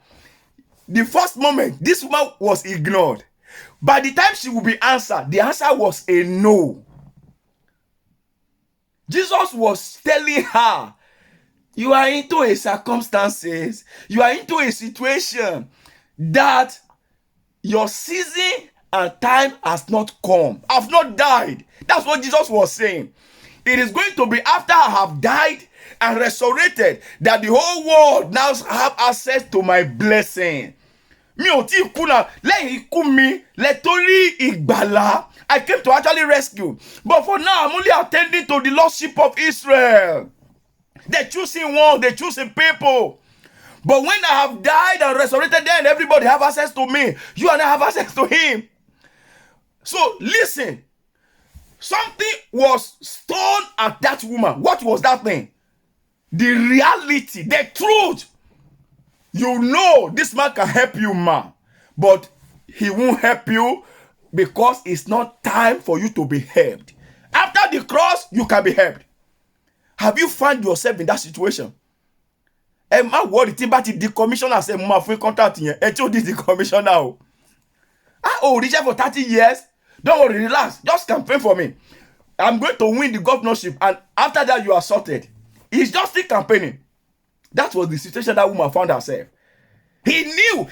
Speaker 1: The first moment, this woman was ignored. By the time she will be answered, the answer was a no. Jesus was telling her, you are into a circumstances, you are into a situation that your season and time has not come. I've not died. That's what Jesus was saying. It is going to be after I have died and resurrected that the whole world now have access to my blessing. Mi ò tí kú náà, lẹ́yìn ikú mi, lẹ́tọ́rí ìgbàlà. I came to actually rescue. But for now, I'm only attending to the lost sheep of Israel. They're choosing one, they're choosing people. But when I have died and resurrected, then everybody have access to me. You and I have access to him. So listen, something was stone at that woman. What was that thing? The reality, the truth. You know this man can help you, man. But he won't help you because it's not time for you to be helped. After the cross, you can be helped. Have you found yourself in that situation? And my word, the commissioner said, "Mama, free contract here." And you did the commissioner now. Richard for 30 years. Don't worry, relax. Just campaign for me. I'm going to win the governorship, and after that, you are sorted. He's just still campaigning. That was the situation that woman found herself. She knew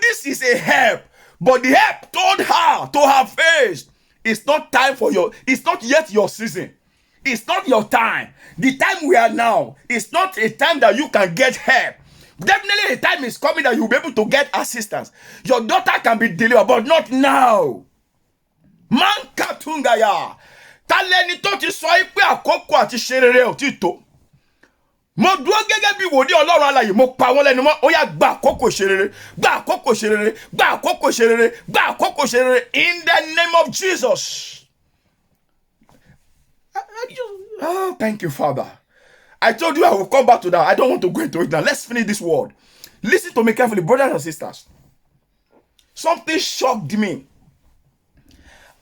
Speaker 1: this is a help, but the help told her to her face, it's not time for it's not yet your season. It's not your time. The time we are now, it's not a time that you can get help. Definitely a time is coming that you'll be able to get assistance. Your daughter can be delivered, but not now. Man katungaya. Taleni to ti sọ pé àkókò àti ṣe rere ò ti tó. Mo dúró gẹ́gẹ́ bí wòlíì Ọlọ́run alààyè, mo pa wọ́n lẹ́nu mọ́. Ó yá gba àkókò ṣe rere, gba àkókò ṣe rere, gba àkókò ṣe rere, gba àkókò ṣe rere in the name of Jesus. Oh, thank you, Father. I told you I will come back to that. I don't want to go into it now. Let's finish this word. Listen to me carefully, brothers and sisters. Something shocked me.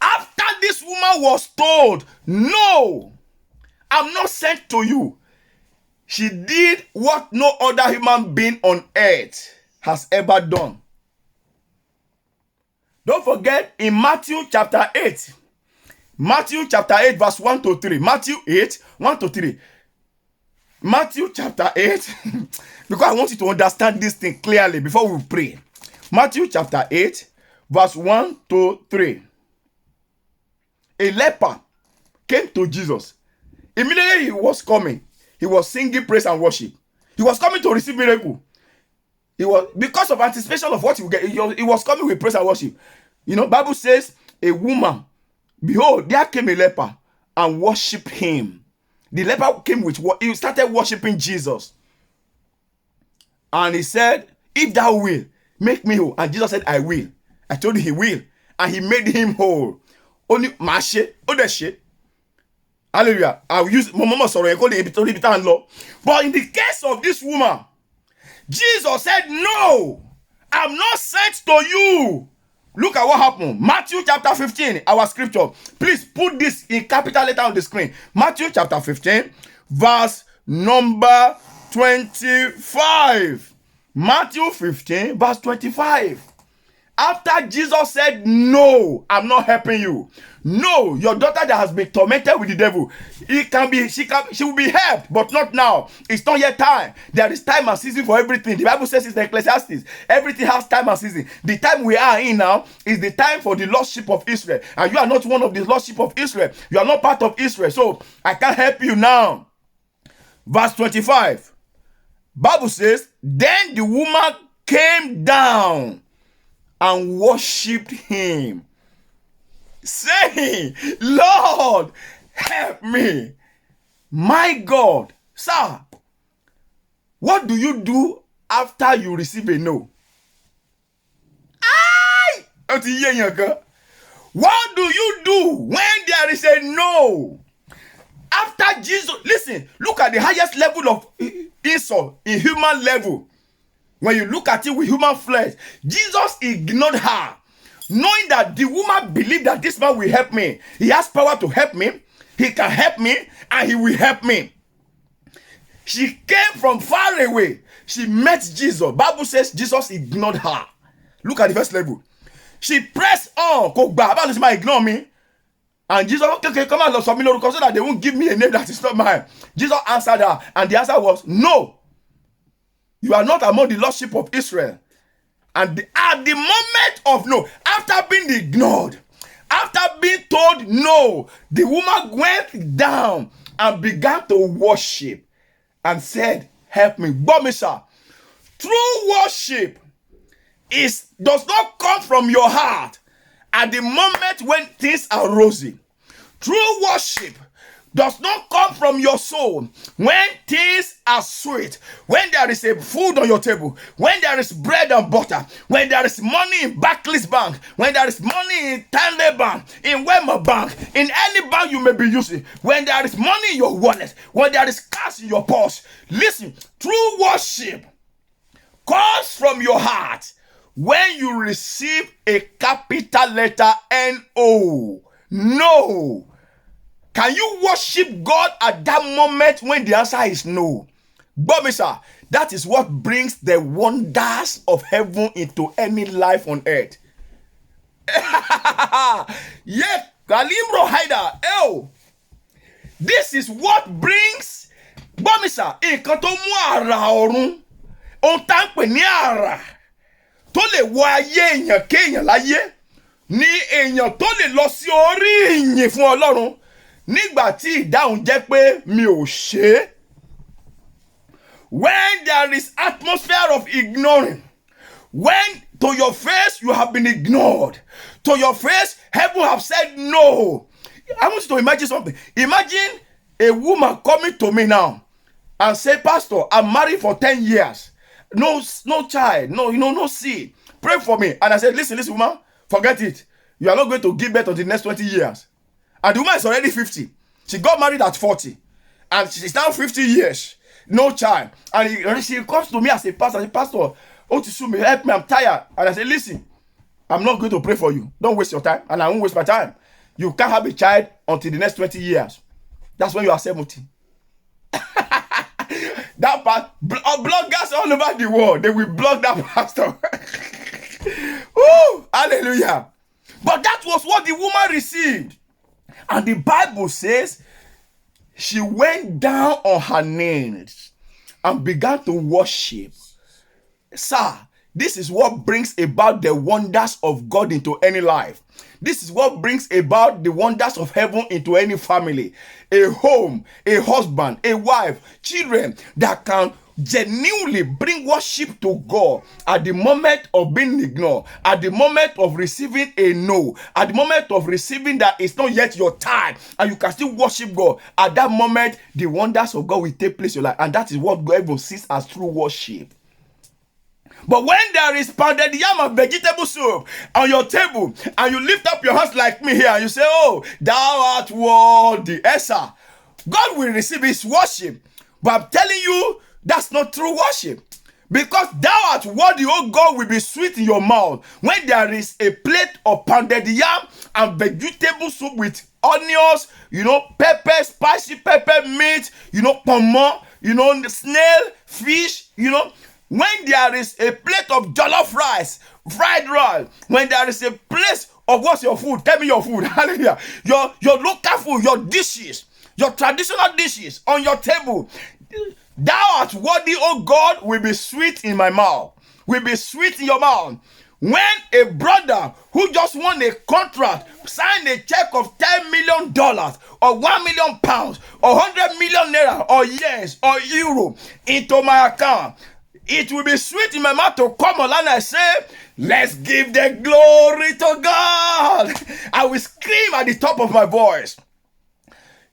Speaker 1: After this woman was told, no, I'm not sent to you, she did what no other human being on earth has ever done. Don't forget, in Matthew chapter 8, verse 1 to 3. Matthew 8, 1 to 3. Matthew chapter 8, because I want you to understand this thing clearly before we pray. Matthew chapter 8, verse 1 to 3. A leper came to Jesus. Immediately he was coming. He was singing praise and worship. He was coming to receive miracle. He was, because of anticipation of what he would get, he was coming with praise and worship. You know, Bible says, a woman, behold, there came a leper and worshiped him. The leper came with what? He started worshiping Jesus. And he said, if thou will, make me whole. And Jesus said, I will. I told you he will. And he made him whole. Only mashe, other shit. Hallelujah. I'll use Mama sorry, but in the case of this woman, Jesus said, no, I'm not sent to you. Look at what happened. Matthew chapter 15, our scripture. Please put this in capital letter on the screen. Matthew chapter 15, verse number 25. Matthew 15, verse 25. After Jesus said, no, I'm not helping you. No, your daughter that has been tormented with the devil, she will be helped, but not now. It's not yet time. There is time and season for everything. The Bible says it's the Ecclesiastes. Everything has time and season. The time we are in now is the time for the lost sheep of Israel. And you are not one of the lost sheep of Israel. You are not part of Israel. So I can't help you now. Verse 25. Bible says, then the woman came down and worshipped him, saying, Lord, help me. My God. Sir, what do you do after you receive a no? What do you do when there is a no? After Jesus, listen, look at the highest level of insult in human level. When you look at it with human flesh, Jesus ignored her, knowing that the woman believed that this man will help me. He has power to help me. He can help me, and he will help me. She came from far away. She met Jesus. Bible says Jesus ignored her. Look at the first level. She pressed on. Ignore me. And Jesus, okay, come on, so that they won't give me a name that is not mine. Jesus answered her, and the answer was, no. You are not among the lost sheep of Israel. And at the moment of no, after being ignored, after being told no, the woman went down and began to worship and said, help me. Bomisa, true worship does not come from your heart at the moment when things are rosy. True worship does not come from your soul when things are sweet, when there is a food on your table, when there is bread and butter, when there is money in Barclays Bank, when there is money in Stanley Bank, in Wema Bank, in any bank you may be using, when there is money in your wallet, when there is cash in your purse. Listen, true worship comes from your heart when you receive a capital letter N-O. No. Can you worship God at that moment when the answer is no? Bomisa, that is what brings the wonders of heaven into any life on earth. Yeah, Kalimro Haida. This is what brings Bomisa nǹkan tó mú àrà ọ̀run. Ohun tá ń pè ní àrà tó lè wọ ayé èèyàn kéèyàn láyé ní èèyàn tó lè lọ sí orí ìyìn fún Ọlọ́run. Nígbà tí ìdáhùn jẹ́ pé mi ò ṣe. When there is atmosphere of ignoring, when to your face you have been ignored, to your face heaven have said no. I want you to imagine something. Imagine a woman coming to me now and say, Pastor, I'm married for 10 years. No child, no seed. Pray for me. And I said, listen, woman, forget it. You are not going to give birth until the next 20 years. And the woman is already 50. She got married at 40. And she's now 50 years. No child. And she comes to me as a pastor. I say, Pastor, me, help me, I'm tired. And I say, listen, I'm not going to pray for you. Don't waste your time. And I won't waste my time. You can't have a child until the next 20 years. That's when you are 70. That part, bloggers all over the world, they will blog that pastor. Ooh, hallelujah. But that was what the woman received. And the Bible says she went down on her knees and began to worship. Sir, this is what brings about the wonders of God into any life. This is what brings about the wonders of heaven into any family. A home, a husband, a wife, children that can genuinely bring worship to God at the moment of being ignored, at the moment of receiving a no, at the moment of receiving that it's not yet your time, and you can still worship God, at that moment, the wonders of God will take place in your life. And that is what God even sees as true worship. But when there is pounded yam and vegetable soup on your table, and you lift up your hands like me here, and you say, oh, thou art worthy, Esa, God will receive his worship. But I'm telling you, that's not true worship. Because thou art worthy, oh God, will be sweet in your mouth. When there is a plate of pounded yam and vegetable soup with onions, pepper, spicy pepper, meat, pomo, snail, fish, when there is a plate of jollof rice, fried rice, when there is a place of what's your food? Tell me your food. Hallelujah. Your local food, your dishes, your traditional dishes on your table. Thou art worthy, oh God, will be sweet in my mouth. Will be sweet in your mouth. When a brother who just won a contract signed a check of $10 million or £1 million or 100 million naira or yes or euro into my account, it will be sweet in my mouth to come online and say, let's give the glory to God. I will scream at the top of my voice.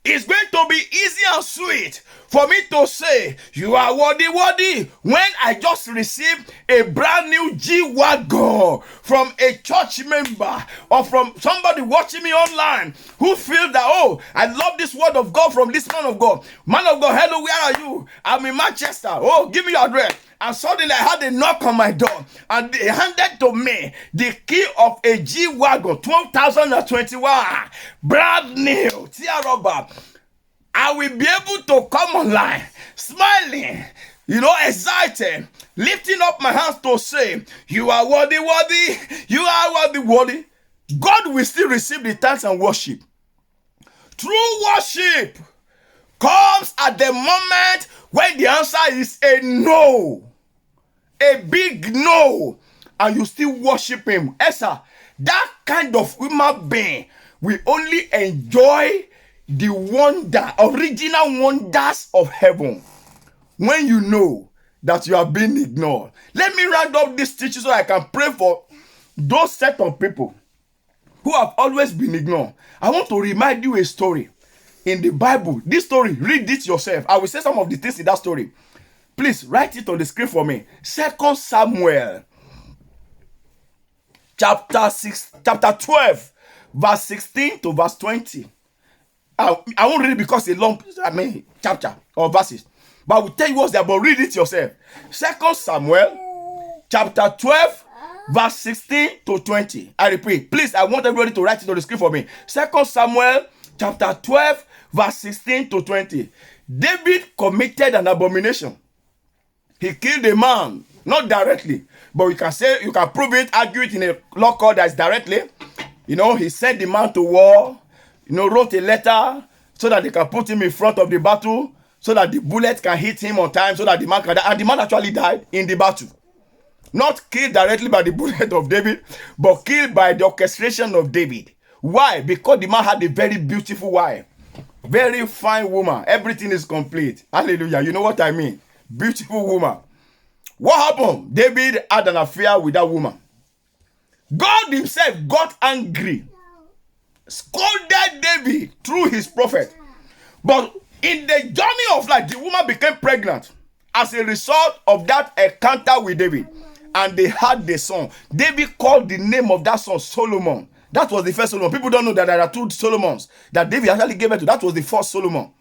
Speaker 1: It's going to be easy and sweet for me to say, you are worthy, when I just received a brand new G-Wagon from a church member or from somebody watching me online who feels that, oh, I love this word of God from this man of God. Man of God, hello, where are you? I'm in Manchester. Oh, give me your address. And suddenly I had a knock on my door, and they handed to me the key of a G-Wagon 2021, brand new, tear rubber. I will be able to come online, smiling, excited, lifting up my hands to say, you are worthy, you are worthy. God will still receive the thanks and worship. True worship comes at the moment when the answer is a no. A big no, and you still worship him. Esa, that kind of human being will only enjoy the original wonders of heaven when you know that you are being ignored. Let me round up this teaching so I can pray for those set of people who have always been ignored. I want to remind you a story in the Bible. This story, read it yourself. I will say some of the things in that story. Please write it on the screen for me. 2 Samuel chapter 12, verse 16 to verse 20. I won't read it because it's a long chapter or verses. But I will tell you what's there, but read it yourself. 2 Samuel chapter 12, verse 16 to 20. I repeat, please, I want everybody to write it on the screen for me. 2 Samuel chapter 12, verse 16 to 20. David committed an abomination. He killed a man, not directly, but you can prove it, argue it in a law court that is directly. He sent the man to war, wrote a letter so that they can put him in front of the battle, so that the bullet can hit him on time, so that the man can die. And the man actually died in the battle. Not killed directly by the bullet of David, but killed by the orchestration of David. Why? Because the man had a very beautiful wife. Very fine woman. Everything is complete. Hallelujah. You know what I mean? Beautiful woman. What happened? David had an affair with that woman. God himself got angry, scolded David through his prophet. But in the journey of life, the woman became pregnant as a result of that encounter with David. And they had the son. David called the name of that son Solomon. That was the first Solomon. People don't know that there are two Solomons that David actually gave birth to. That was the first Solomon.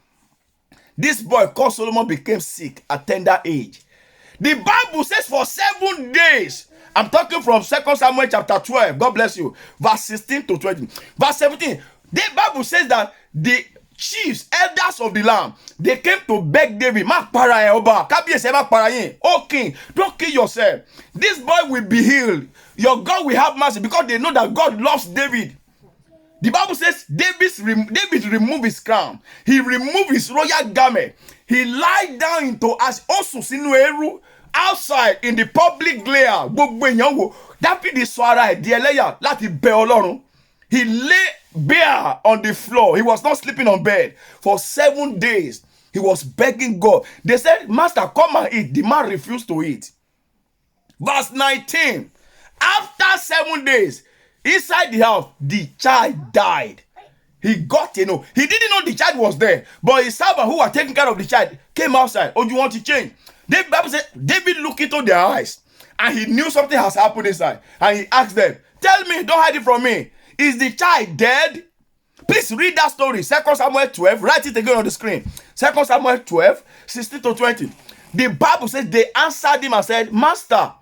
Speaker 1: This boy called Solomon became sick at tender age. The Bible says for 7 days. I'm talking from 2 Samuel chapter 12. God bless you. Verse 16 to 20. Verse 17. The Bible says that the chiefs, elders of the land, they came to beg David. Oh king, don't kill yourself. This boy will be healed. Your God will have mercy, because they know that God loves David. The Bible says David removed his crown. He removed his royal garment. He lied down into as also sinueru outside in the public glare. David is swara dieleya lati be Ọlọ́run. He lay bare on the floor. He was not sleeping on bed for 7 days. He was begging God. They said, Master, come and eat. The man refused to eat. Verse 19. After 7 days, inside the house, the child died. He got, he didn't know the child was there. But his servant who was taking care of the child came outside. Oh, you want to change? The Bible said, David looked into their eyes and he knew something has happened inside. And he asked them, tell me, don't hide it from me. Is the child dead? Please read that story. 2 Samuel 12. Write it again on the screen. 2 Samuel 12, 16 to 20. The Bible says they answered him and said, Master,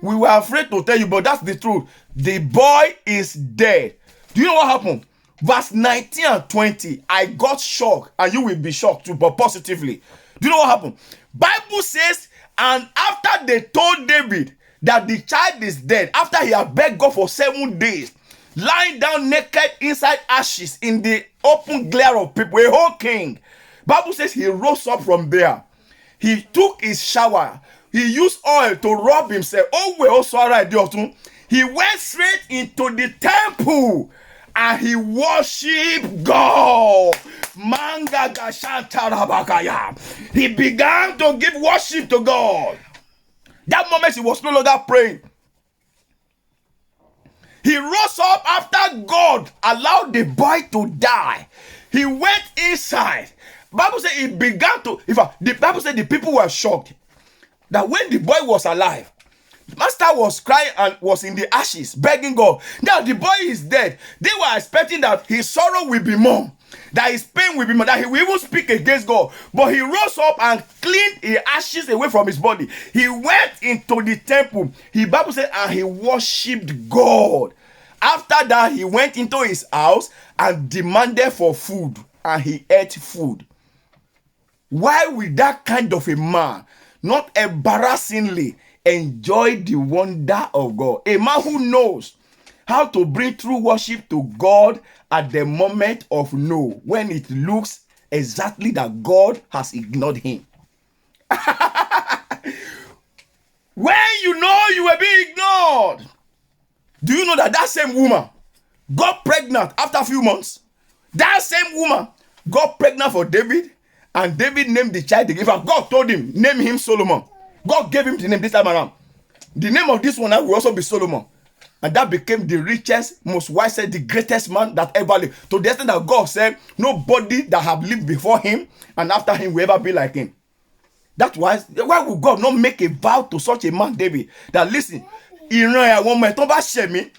Speaker 1: we were afraid to tell you, but that's the truth. The boy is dead. Do you know what happened? Verse 19 and 20. I got shocked, and you will be shocked too, but positively. Do you know what happened? Bible says, and after they told David that the child is dead, after he had begged God for 7 days, lying down naked inside ashes in the open glare of people, a whole king. Bible says he rose up from there. He took his shower. He used oil to rub himself. Oh, we also right there too. He went straight into the temple and he worshipped God. He began to give worship to God. That moment he was no longer praying. He rose up after God allowed the boy to die. He went inside. Bible said he began to, in fact, the Bible said the people were shocked that when the boy was alive, Master was crying and was in the ashes, begging God. Now the boy is dead. They were expecting that his sorrow will be more, that his pain will be more, that he will even speak against God. But he rose up and cleaned the ashes away from his body. He went into the temple. The Bible said, and he worshipped God. After that, he went into his house and demanded for food, and he ate food. Why would that kind of a man not embarrassingly enjoy the wonder of God? A man who knows how to bring true worship to God at the moment of no, when it looks exactly that God has ignored him. When you know you were being ignored, do you know that that same woman got pregnant after a few months? That same woman got pregnant for David, and David named the child. In fact, God told him, name him Solomon. God gave him the name this time around. The name of this one will also be Solomon. And that became the richest, most wisest, the greatest man that ever lived. To the extent that God said, nobody that have lived before him and after him will ever be like him. That's why would God not make a vow to such a man, David, that listen, ìran àwọn ọmọ ẹ̀ tó bá ṣẹ̀ mí,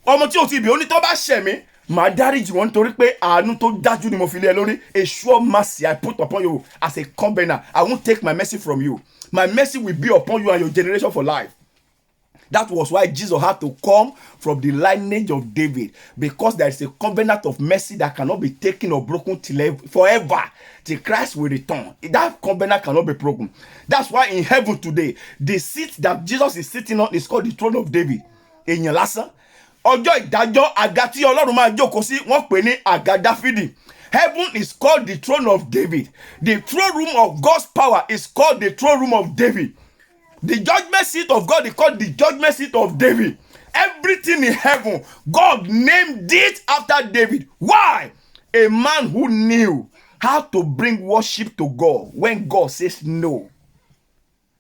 Speaker 1: ọmọ tí ò ti bí ó ní tó bá ṣẹ̀ mí, màá dáríjì wọn nítorí pé àánú tó dájú ni mo fi lé ẹ lórí. A sure mercy I put upon you as a covenant. I won't take my mercy from you. My mercy will be upon you and your generation for life. That was why Jesus had to come from the lineage of David, because there is a covenant of mercy that cannot be taken or broken till forever, till Christ will return. That covenant cannot be broken. That's why in heaven today, the seat that Jesus is sitting on is called the throne of David. Èèyàn lásán. Ọjọ́ ìdájọ́ àga tí Ọlọ́run máa jókòó sí, wọ́n pè ní àga Dáfídì. Heaven is called the throne of David. The throne room of God's power is called the throne room of David. The judgment seat of God is called the judgment seat of David. Everything in heaven, God named it after David. Why? A man who knew how to bring worship to God when God says no.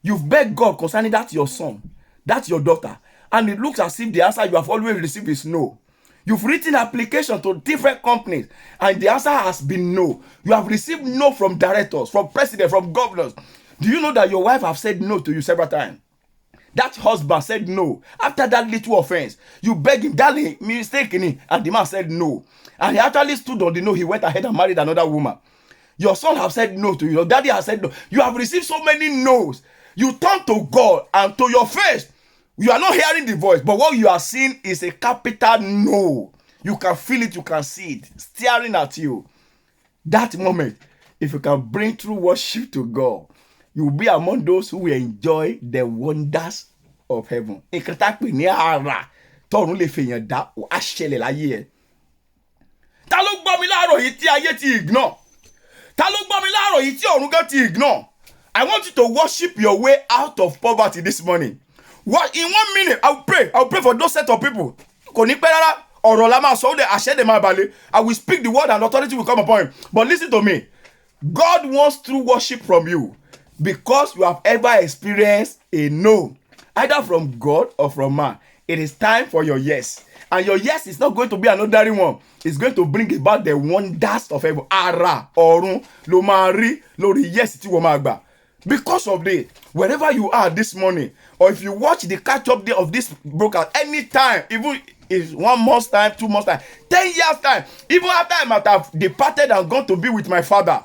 Speaker 1: You've begged God concerning that your son, that's your daughter, and it looks as if the answer you have always received is no. You've written application to different companies and the answer has been no. You have received no from directors, from presidents, from governors. Do you know that your wife have said no to you several times? That husband said no. After that little offense, you begged him, darling, mistakenly, and the man said no. And he actually stood on the no. He went ahead and married another woman. Your son have said no to you. Your daddy has said no. You have received so many no's. You turn to God and to your face. You are not hearing the voice, but what you are seeing is a capital no. You can feel it, you can see it, staring at you. That moment, if you can bring true worship to God, you will be among those who will enjoy the wonders of heaven. Ìkẹtàpè ní ara tọ́run lè fèèyàn dá àṣẹlẹ̀ láyé ẹ̀. Ta ló gbọ́ mi láàárọ̀ yìí tí ayé ti ignore? Ta ló gbọ́ mi láàárọ̀ yìí tí ọ̀run gan ti ignore? I want you to worship your way out of poverty this morning. What in 1 minute, I'll pray for those set of people. Kò ní pẹ́ rárá, ọ̀rọ̀ la máa sọ ó dẹ̀ àṣẹ dẹ̀ máa balẹ̀. I will speak the word and authority will come upon him. But listen to me. God wants true worship from you because you have ever experienced a no, either from God or from man. It is time for your yes. And your yes is not going to be an ordinary one. It's going to bring about the wonders of heaven. Ara, orun, lo ma ri, lori yes ti wo ma gba. Because of this, wherever you are this morning, or if you watch the catch-up day of this broadcast, anytime, even if 1 month's time, 2 months time, 10 years time, even after I might have departed and gone to be with my Father,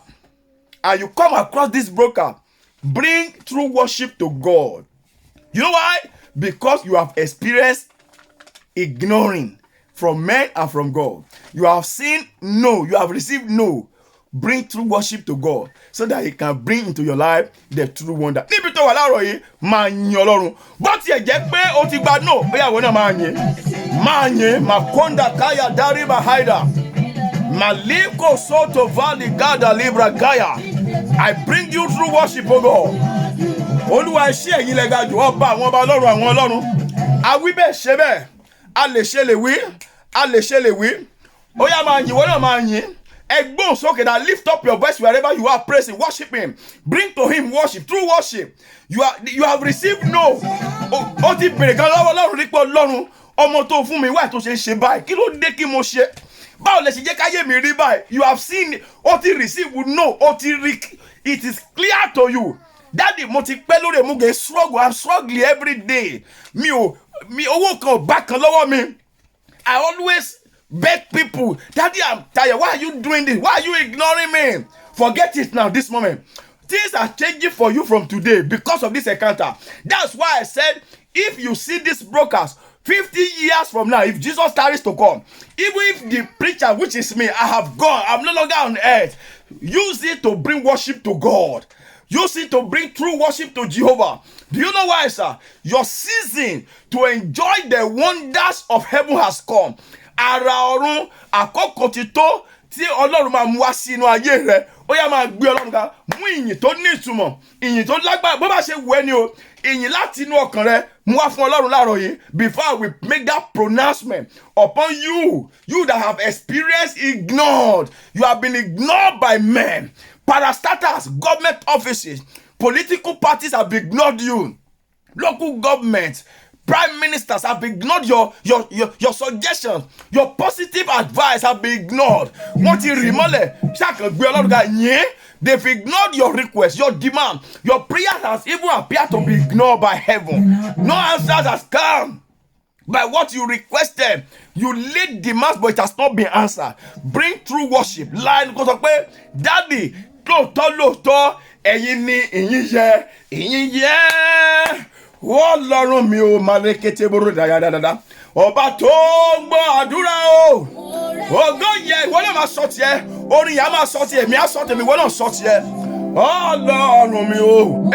Speaker 1: and you come across this broadcast, bring true worship to God. You know why? Because you have experienced ignoring from men and from God. You have seen no, you have received no. Bring true worship to God so that He can bring into your life the true wonder. Níbi tó wà láàárọ̀ yìí, máa yin Ọlọ́run. Bó tiẹ̀ jẹ́ pé o ti gba no, bóyá ìwọ náà máa yin. Máa yin, Makonda Kaya Dariba Haida. Maliko Soto Valley Gada Libra Gaya. I bring you true worship, O God. Olúwa ṣé ẹ̀yin lẹ ga jù, ọba àwọn ọba Ọlọ́run àwọn Ọlọ́run. Awí bẹ́ẹ̀ ṣe bẹ́ẹ̀, a lè ṣe lè wí, a lè ṣe lè wí. Ó yá máa yin, ìwọ náà máa yin. Egbon so that lift up your voice wherever you are, praising, worship Him. Bring to Him worship, true worship. You have received no. O ti bèrè gan lọ́wọ́ Ọlọ́run rí pé Ọlọ́run ọmọ tó fún mi wá tó ṣe ń ṣe báyìí. Kí ló dé kí mo ṣe? Báwo lẹ ṣe jẹ́ káyé mi rí báyìí? You have seen, o ti receive no, o ti rí, it is clear to you. Daddy, mo ti pẹ́ lórí èmúgẹ̀ struggle, I'm struggling every day. Mi owó kan ò bá kan lọ́wọ́ mi. I always beg people, Daddy, I'm tired. Why are you doing this? Why are you ignoring me? Forget it now, this moment. Things are changing for you from today because of this encounter. That's why I said, if you see this broadcast 50 years from now, if Jesus tarries to come, even if the preacher, which is me, I have gone, I'm no longer on earth, use it to bring worship to God. Use it to bring true worship to Jehovah. Do you know why, sir? Your season to enjoy the wonders of heaven has come. Ara ọ̀run àkókò ti tó tí Ọlọ́run máa mú wá sínú ayé rẹ. Ó yá máa gbé Ọlọ́run ká, mú ìyìn tó ní ìtumọ̀, ìyìn tó lágbára, bó bá ṣe wù ẹ́ ni o. Ìyìn láti inú ọkàn rẹ mú wá fún Ọlọ́run láàárọ̀ yìí. Before we make that pronouncement upon you, you that have experienced ignored, you have been ignored by men, parastatals, government offices, political parties have ignored you, local governments, prime ministers have ignored your suggestions. Your positive advice have been ignored. What you remember? They've ignored your request, your demand. Your prayer has even appeared to be ignored by heaven. No answers has come by what you requested. You laid demands, but it has not been answered. Bring true worship. Line goes up. Daddy, lóòótọ́, ẹ̀yin ni ìyìn yẹ. Ọlọ́run mi ò máa lékété bóró dáadáa. Ọba tó ń gbọ́ àdúrà o. Ògo yẹ, ìwọ náà máa sọ tiẹ̀. Orin yà máa sọ tiẹ̀, mi á sọ tèmi, ìwọ náà sọ tiẹ̀. Ọlọ́run mi o.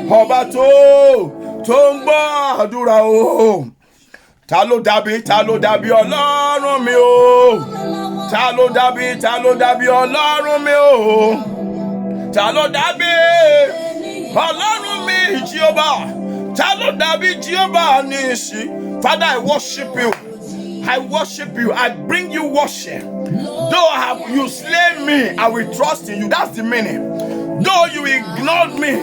Speaker 1: Ọba tó ń gbọ́ àdúrà o. Ta ló dàbí Ọlọ́run mi o. Ta ló dàbí Ọlọ́run mi o. Ta ló dàbí Ọlọ́run mi Jehovah. Ta ló dàbí Jehovah nisi. Father, I worship you. I worship you. I bring you worship. Though you slay me, I will trust in you. That's the meaning. Though you ignored me,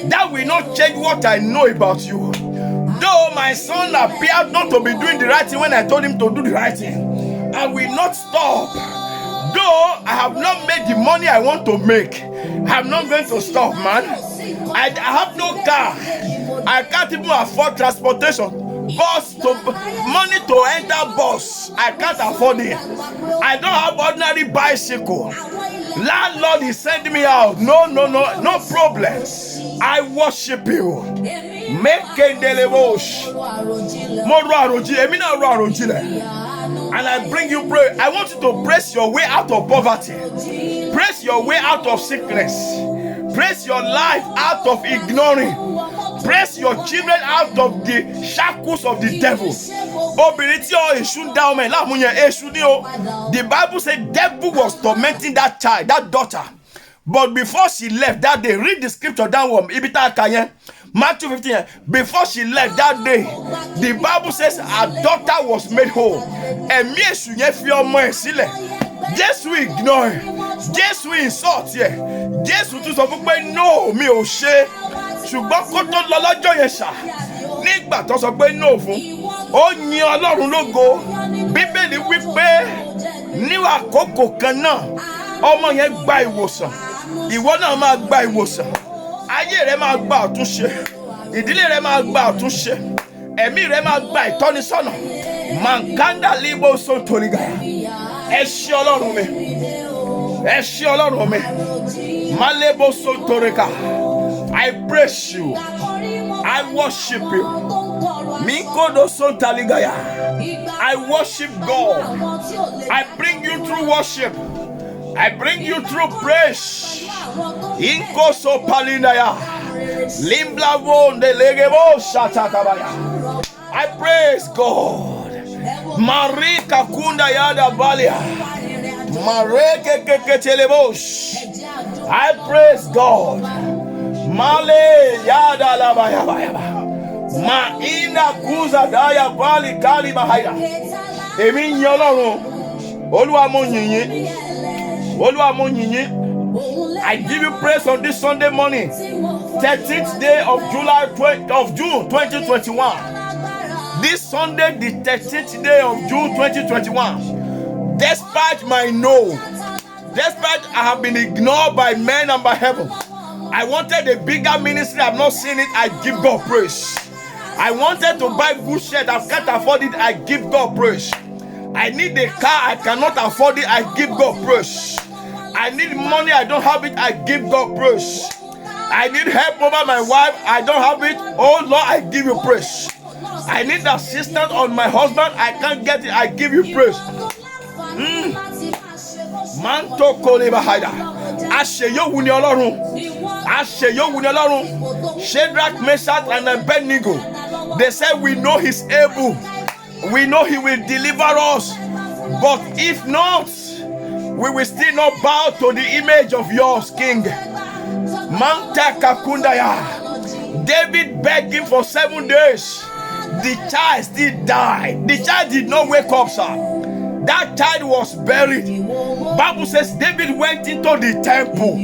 Speaker 1: that will not change what I know about you. Though my son appeared not to be doing the right thing when I told him to do the right thing, I will not stop. Though I have not made the money I want to make, I'm not going to stop, man. I have no car. I can't even afford transportation. Money to enter bus, I can't afford it. I don't have ordinary bicycle. Landlord is sending me out. No problem. I worship you. Make a delivosh. And I bring you praise. I want you to praise your way out of poverty. Praise your way out of sickness. Praise your life out of ignoring. Praise your children out of the shackles of the devil. The Bible said devil was tormenting that child, that daughter. But before she left that day, read the scripture downward. Matthew 15. Before she left that day, the Bible says her daughter was made whole. And Jesus will ignore. Jésù insult yẹ. Jésù tún sọ fún pé no mi ò ṣe. Ṣùgbọ́n kó tó lọ lọ́jọ́ yẹn ṣá. Nígbà tó sọ pé no fún, ó yin Ọlọ́run lógo. Bíbélì wí pé ní àkókò kan náà ọmọ yẹn gba ìwòsàn. Ìwọ náà máa gba ìwòsàn. Ayé rẹ máa gba àtúnṣe. Ìdílé rẹ máa gba àtúnṣe. Ẹ̀mí rẹ máa gba ìtọ́nisọ́nà. Mankanda libo sotoriga. Ẹ ṣé Ọlọ́run mi. Ẹ ṣé Ọlọ́run mi. Malebo sotoriga. I praise you. I worship you. Minkodo sontaligaya. I worship God. I bring you through worship. I bring you through praise. Inko so palinaya. Limbla vonde legebo shatakabaya. I praise God. Marika kunda yada balia. Mareke keketelebosh. I praise God. Male yada labaya baya. Ma ina kuza daya bali kali bahaya. Èmi yin Ọlọ́run. Olúwa mo yìn yín. Olúwa mo yìn yín. I give you praise on this Sunday morning, 13th day of June 2021. This Sunday, the 13th day of June 2021. Despite my no, despite I have been ignored by men and by heaven, I wanted a bigger ministry. I've not seen it. I give God praise. I wanted to buy good shirt. I can't afford it. I give God praise. I need a car. I cannot afford it. I give God praise. I need money. I don't have it. I give God praise. I need help over my wife. I don't have it. Oh Lord, I give you praise. I need assistance on my husband. I can't get it. I give you praise. Manto koleba haida. Àṣeyọ̀wù ni Ọlọ́run. Àṣeyọ̀wù ni Ọlọ́run. Shadrach, Meshach, and Abednego. They said, we know he's able. We know he will deliver us. But if not, we will still not bow to the image of yours, King. Manta kakundaya. David begged him for 7 days. The child still died. The child did not wake up, sir. That child was buried. Bible says David went into the temple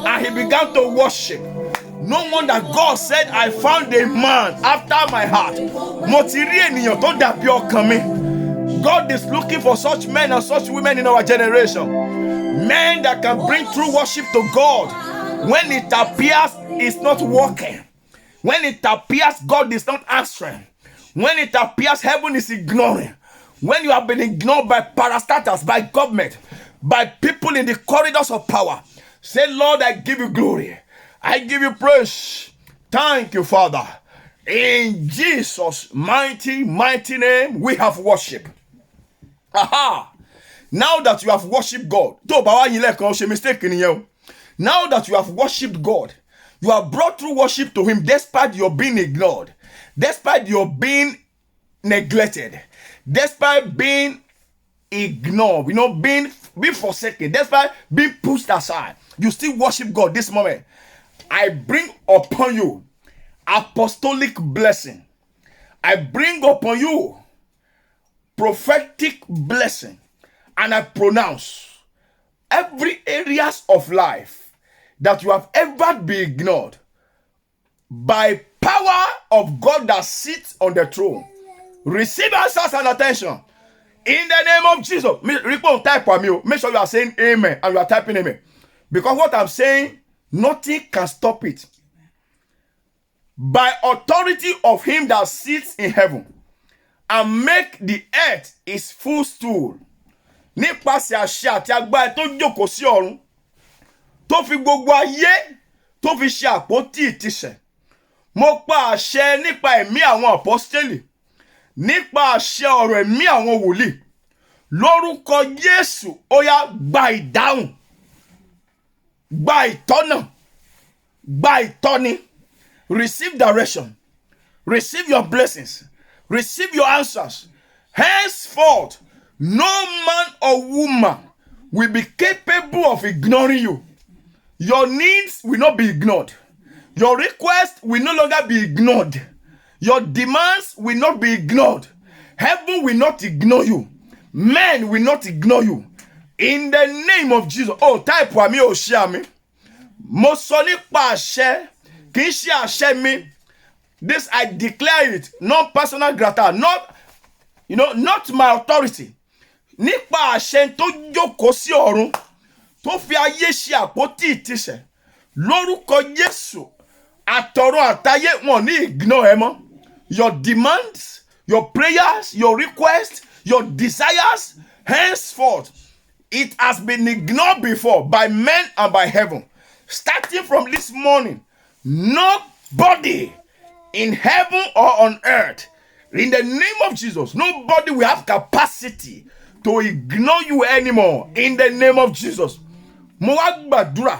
Speaker 1: and he began to worship. No wonder God said, I found a man after my heart. God is looking for such men and such women in our generation. Men that can bring true worship to God. When it appears it's not working. When it appears God is not answering. When it appears heaven is ignoring. When you have been ignored by parastatals, by government, by people in the corridors of power, say, Lord, I give you glory. I give you praise. Thank you, Father. In Jesus' mighty, mighty name, we have worship. Aha! Now that you have worshipped God, now that you have worshipped God, you have brought true worship to Him despite your being ignored, despite your being neglected, despite being ignored, being forsaken, despite being pushed aside. You still worship God this moment. I bring upon you apostolic blessing. I bring upon you prophetic blessing. And I pronounce every areas of life that you have ever been ignored by power of God that sits on the throne. Receive answers and attention. In the name of Jesus. Make sure you are saying amen and you are typing amen. Because what I'm saying, nothing can stop it. By authority of Him that sits in heaven and make the earth his footstool. Nípasẹ̀ àṣẹ àti agbára tó jókòó sí ọ̀run, tó fi gbogbo ayé tó fi ṣe àpótí ìtìsẹ̀. Mo pa àṣẹ nípa ẹ̀mí àwọn apọ́stélì, nípa àṣẹ ọ̀rọ̀ ẹ̀mí àwọn wòlíì. Lórúkọ Jésù, ó yá gba ìdáhùn, gba ìtọ́nà, gba ìtọ́ni. Receive direction, receive your blessings, receive your answers. Henceforth, no man or woman will be capable of ignoring you. Your needs will not be ignored. Your requests will no longer be ignored. Your demands will not be ignored. Heaven will not ignore you. Men will not ignore you. In the name of Jesus. Oh, type wa mi o share mi. Mo sọ nípa àṣẹ, kì í ṣe àṣẹ mi. This I declare it, not personal grata, not my authority. Nípa àṣẹ tó jókòó sí ọ̀run, tó fi ayé ṣe àpótí ìtìsẹ̀. Lórúkọ Jésù, àtọ̀run àtayé wọn ní ignore ẹ mọ́. Your demands, your prayers, your requests, your desires, henceforth, it has been ignored before by men and by heaven. Starting from this morning, nobody in heaven or on earth, in the name of Jesus, nobody will have capacity to ignore you anymore. In the name of Jesus. Mo wá gbàdúrà,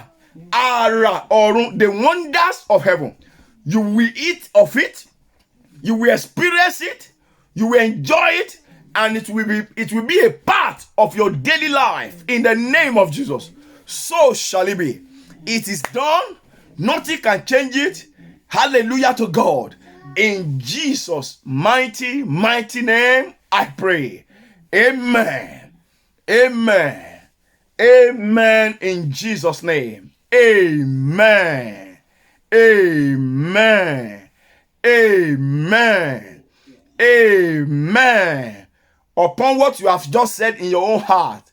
Speaker 1: ara ọ̀run, the wonders of heaven. You will eat of it, you will experience it, you will enjoy it, and it will be a part of your daily life. In the name of Jesus. So shall it be. It is done. Nothing can change it. Hallelujah to God. In Jesus' mighty, mighty name, I pray. Amen. Amen. Amen. In Jesus' name. Amen. Amen. Amen. Amen. Upon what you have just said in your own heart,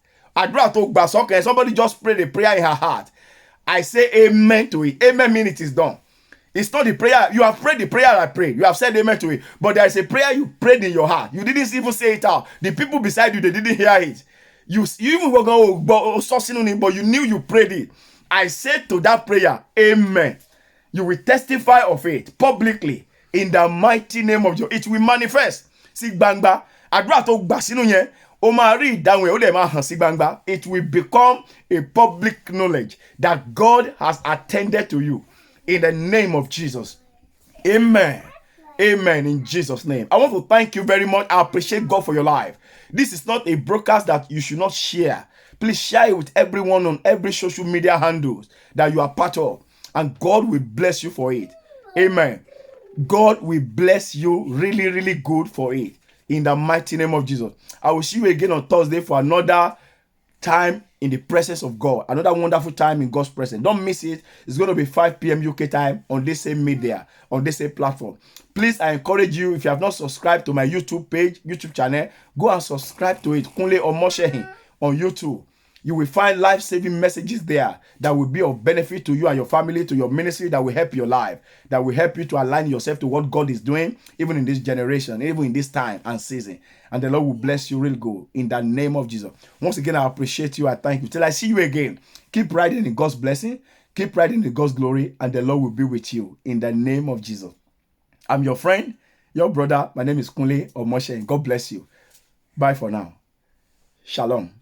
Speaker 1: somebody just prayed a prayer in her heart. I say amen to it. Amen means it is done. It's not the prayer. You have prayed the prayer I prayed. You have said amen to it. But there is a prayer you prayed in your heart. You didn't even say it out. The people beside you, they didn't hear it. You even were going to, but you knew you prayed it. I said to that prayer, amen. You will testify of it publicly in the mighty name of Jesus. It will manifest. See, gbangba. Àdúrà tó gbà sínú yẹn, ó máa rí ìdáhùn ẹ̀, ó dẹ̀ máa hàn sí gbangba. It will become a public knowledge that God has attended to you in the name of Jesus. Amen. Amen. In Jesus' name. I want to thank you very much. I appreciate God for your life. This is not a broadcast that you should not share. Please share it with everyone on every social media handles that you are part of. And God will bless you for it. Amen. God will bless you really, really good for it. In the mighty name of Jesus. I will see you again on Thursday for another time in the presence of God. Another wonderful time in God's presence. Don't miss it. It's going to be 5 p.m. UK time on this same media, on this same platform. Please, I encourage you, if you have not subscribed to my YouTube channel, go and subscribe to it. Kunle Omoshehin on YouTube. You will find life-saving messages there that will be of benefit to you and your family, to your ministry, that will help your life, that will help you to align yourself to what God is doing, even in this generation, even in this time and season. And the Lord will bless you real good in the name of Jesus. Once again, I appreciate you. I thank you. Till I see you again, keep riding in God's blessing, keep riding in God's glory, and the Lord will be with you in the name of Jesus. I'm your friend, your brother. My name is Kunle Omoshehin. God bless you. Bye for now. Shalom.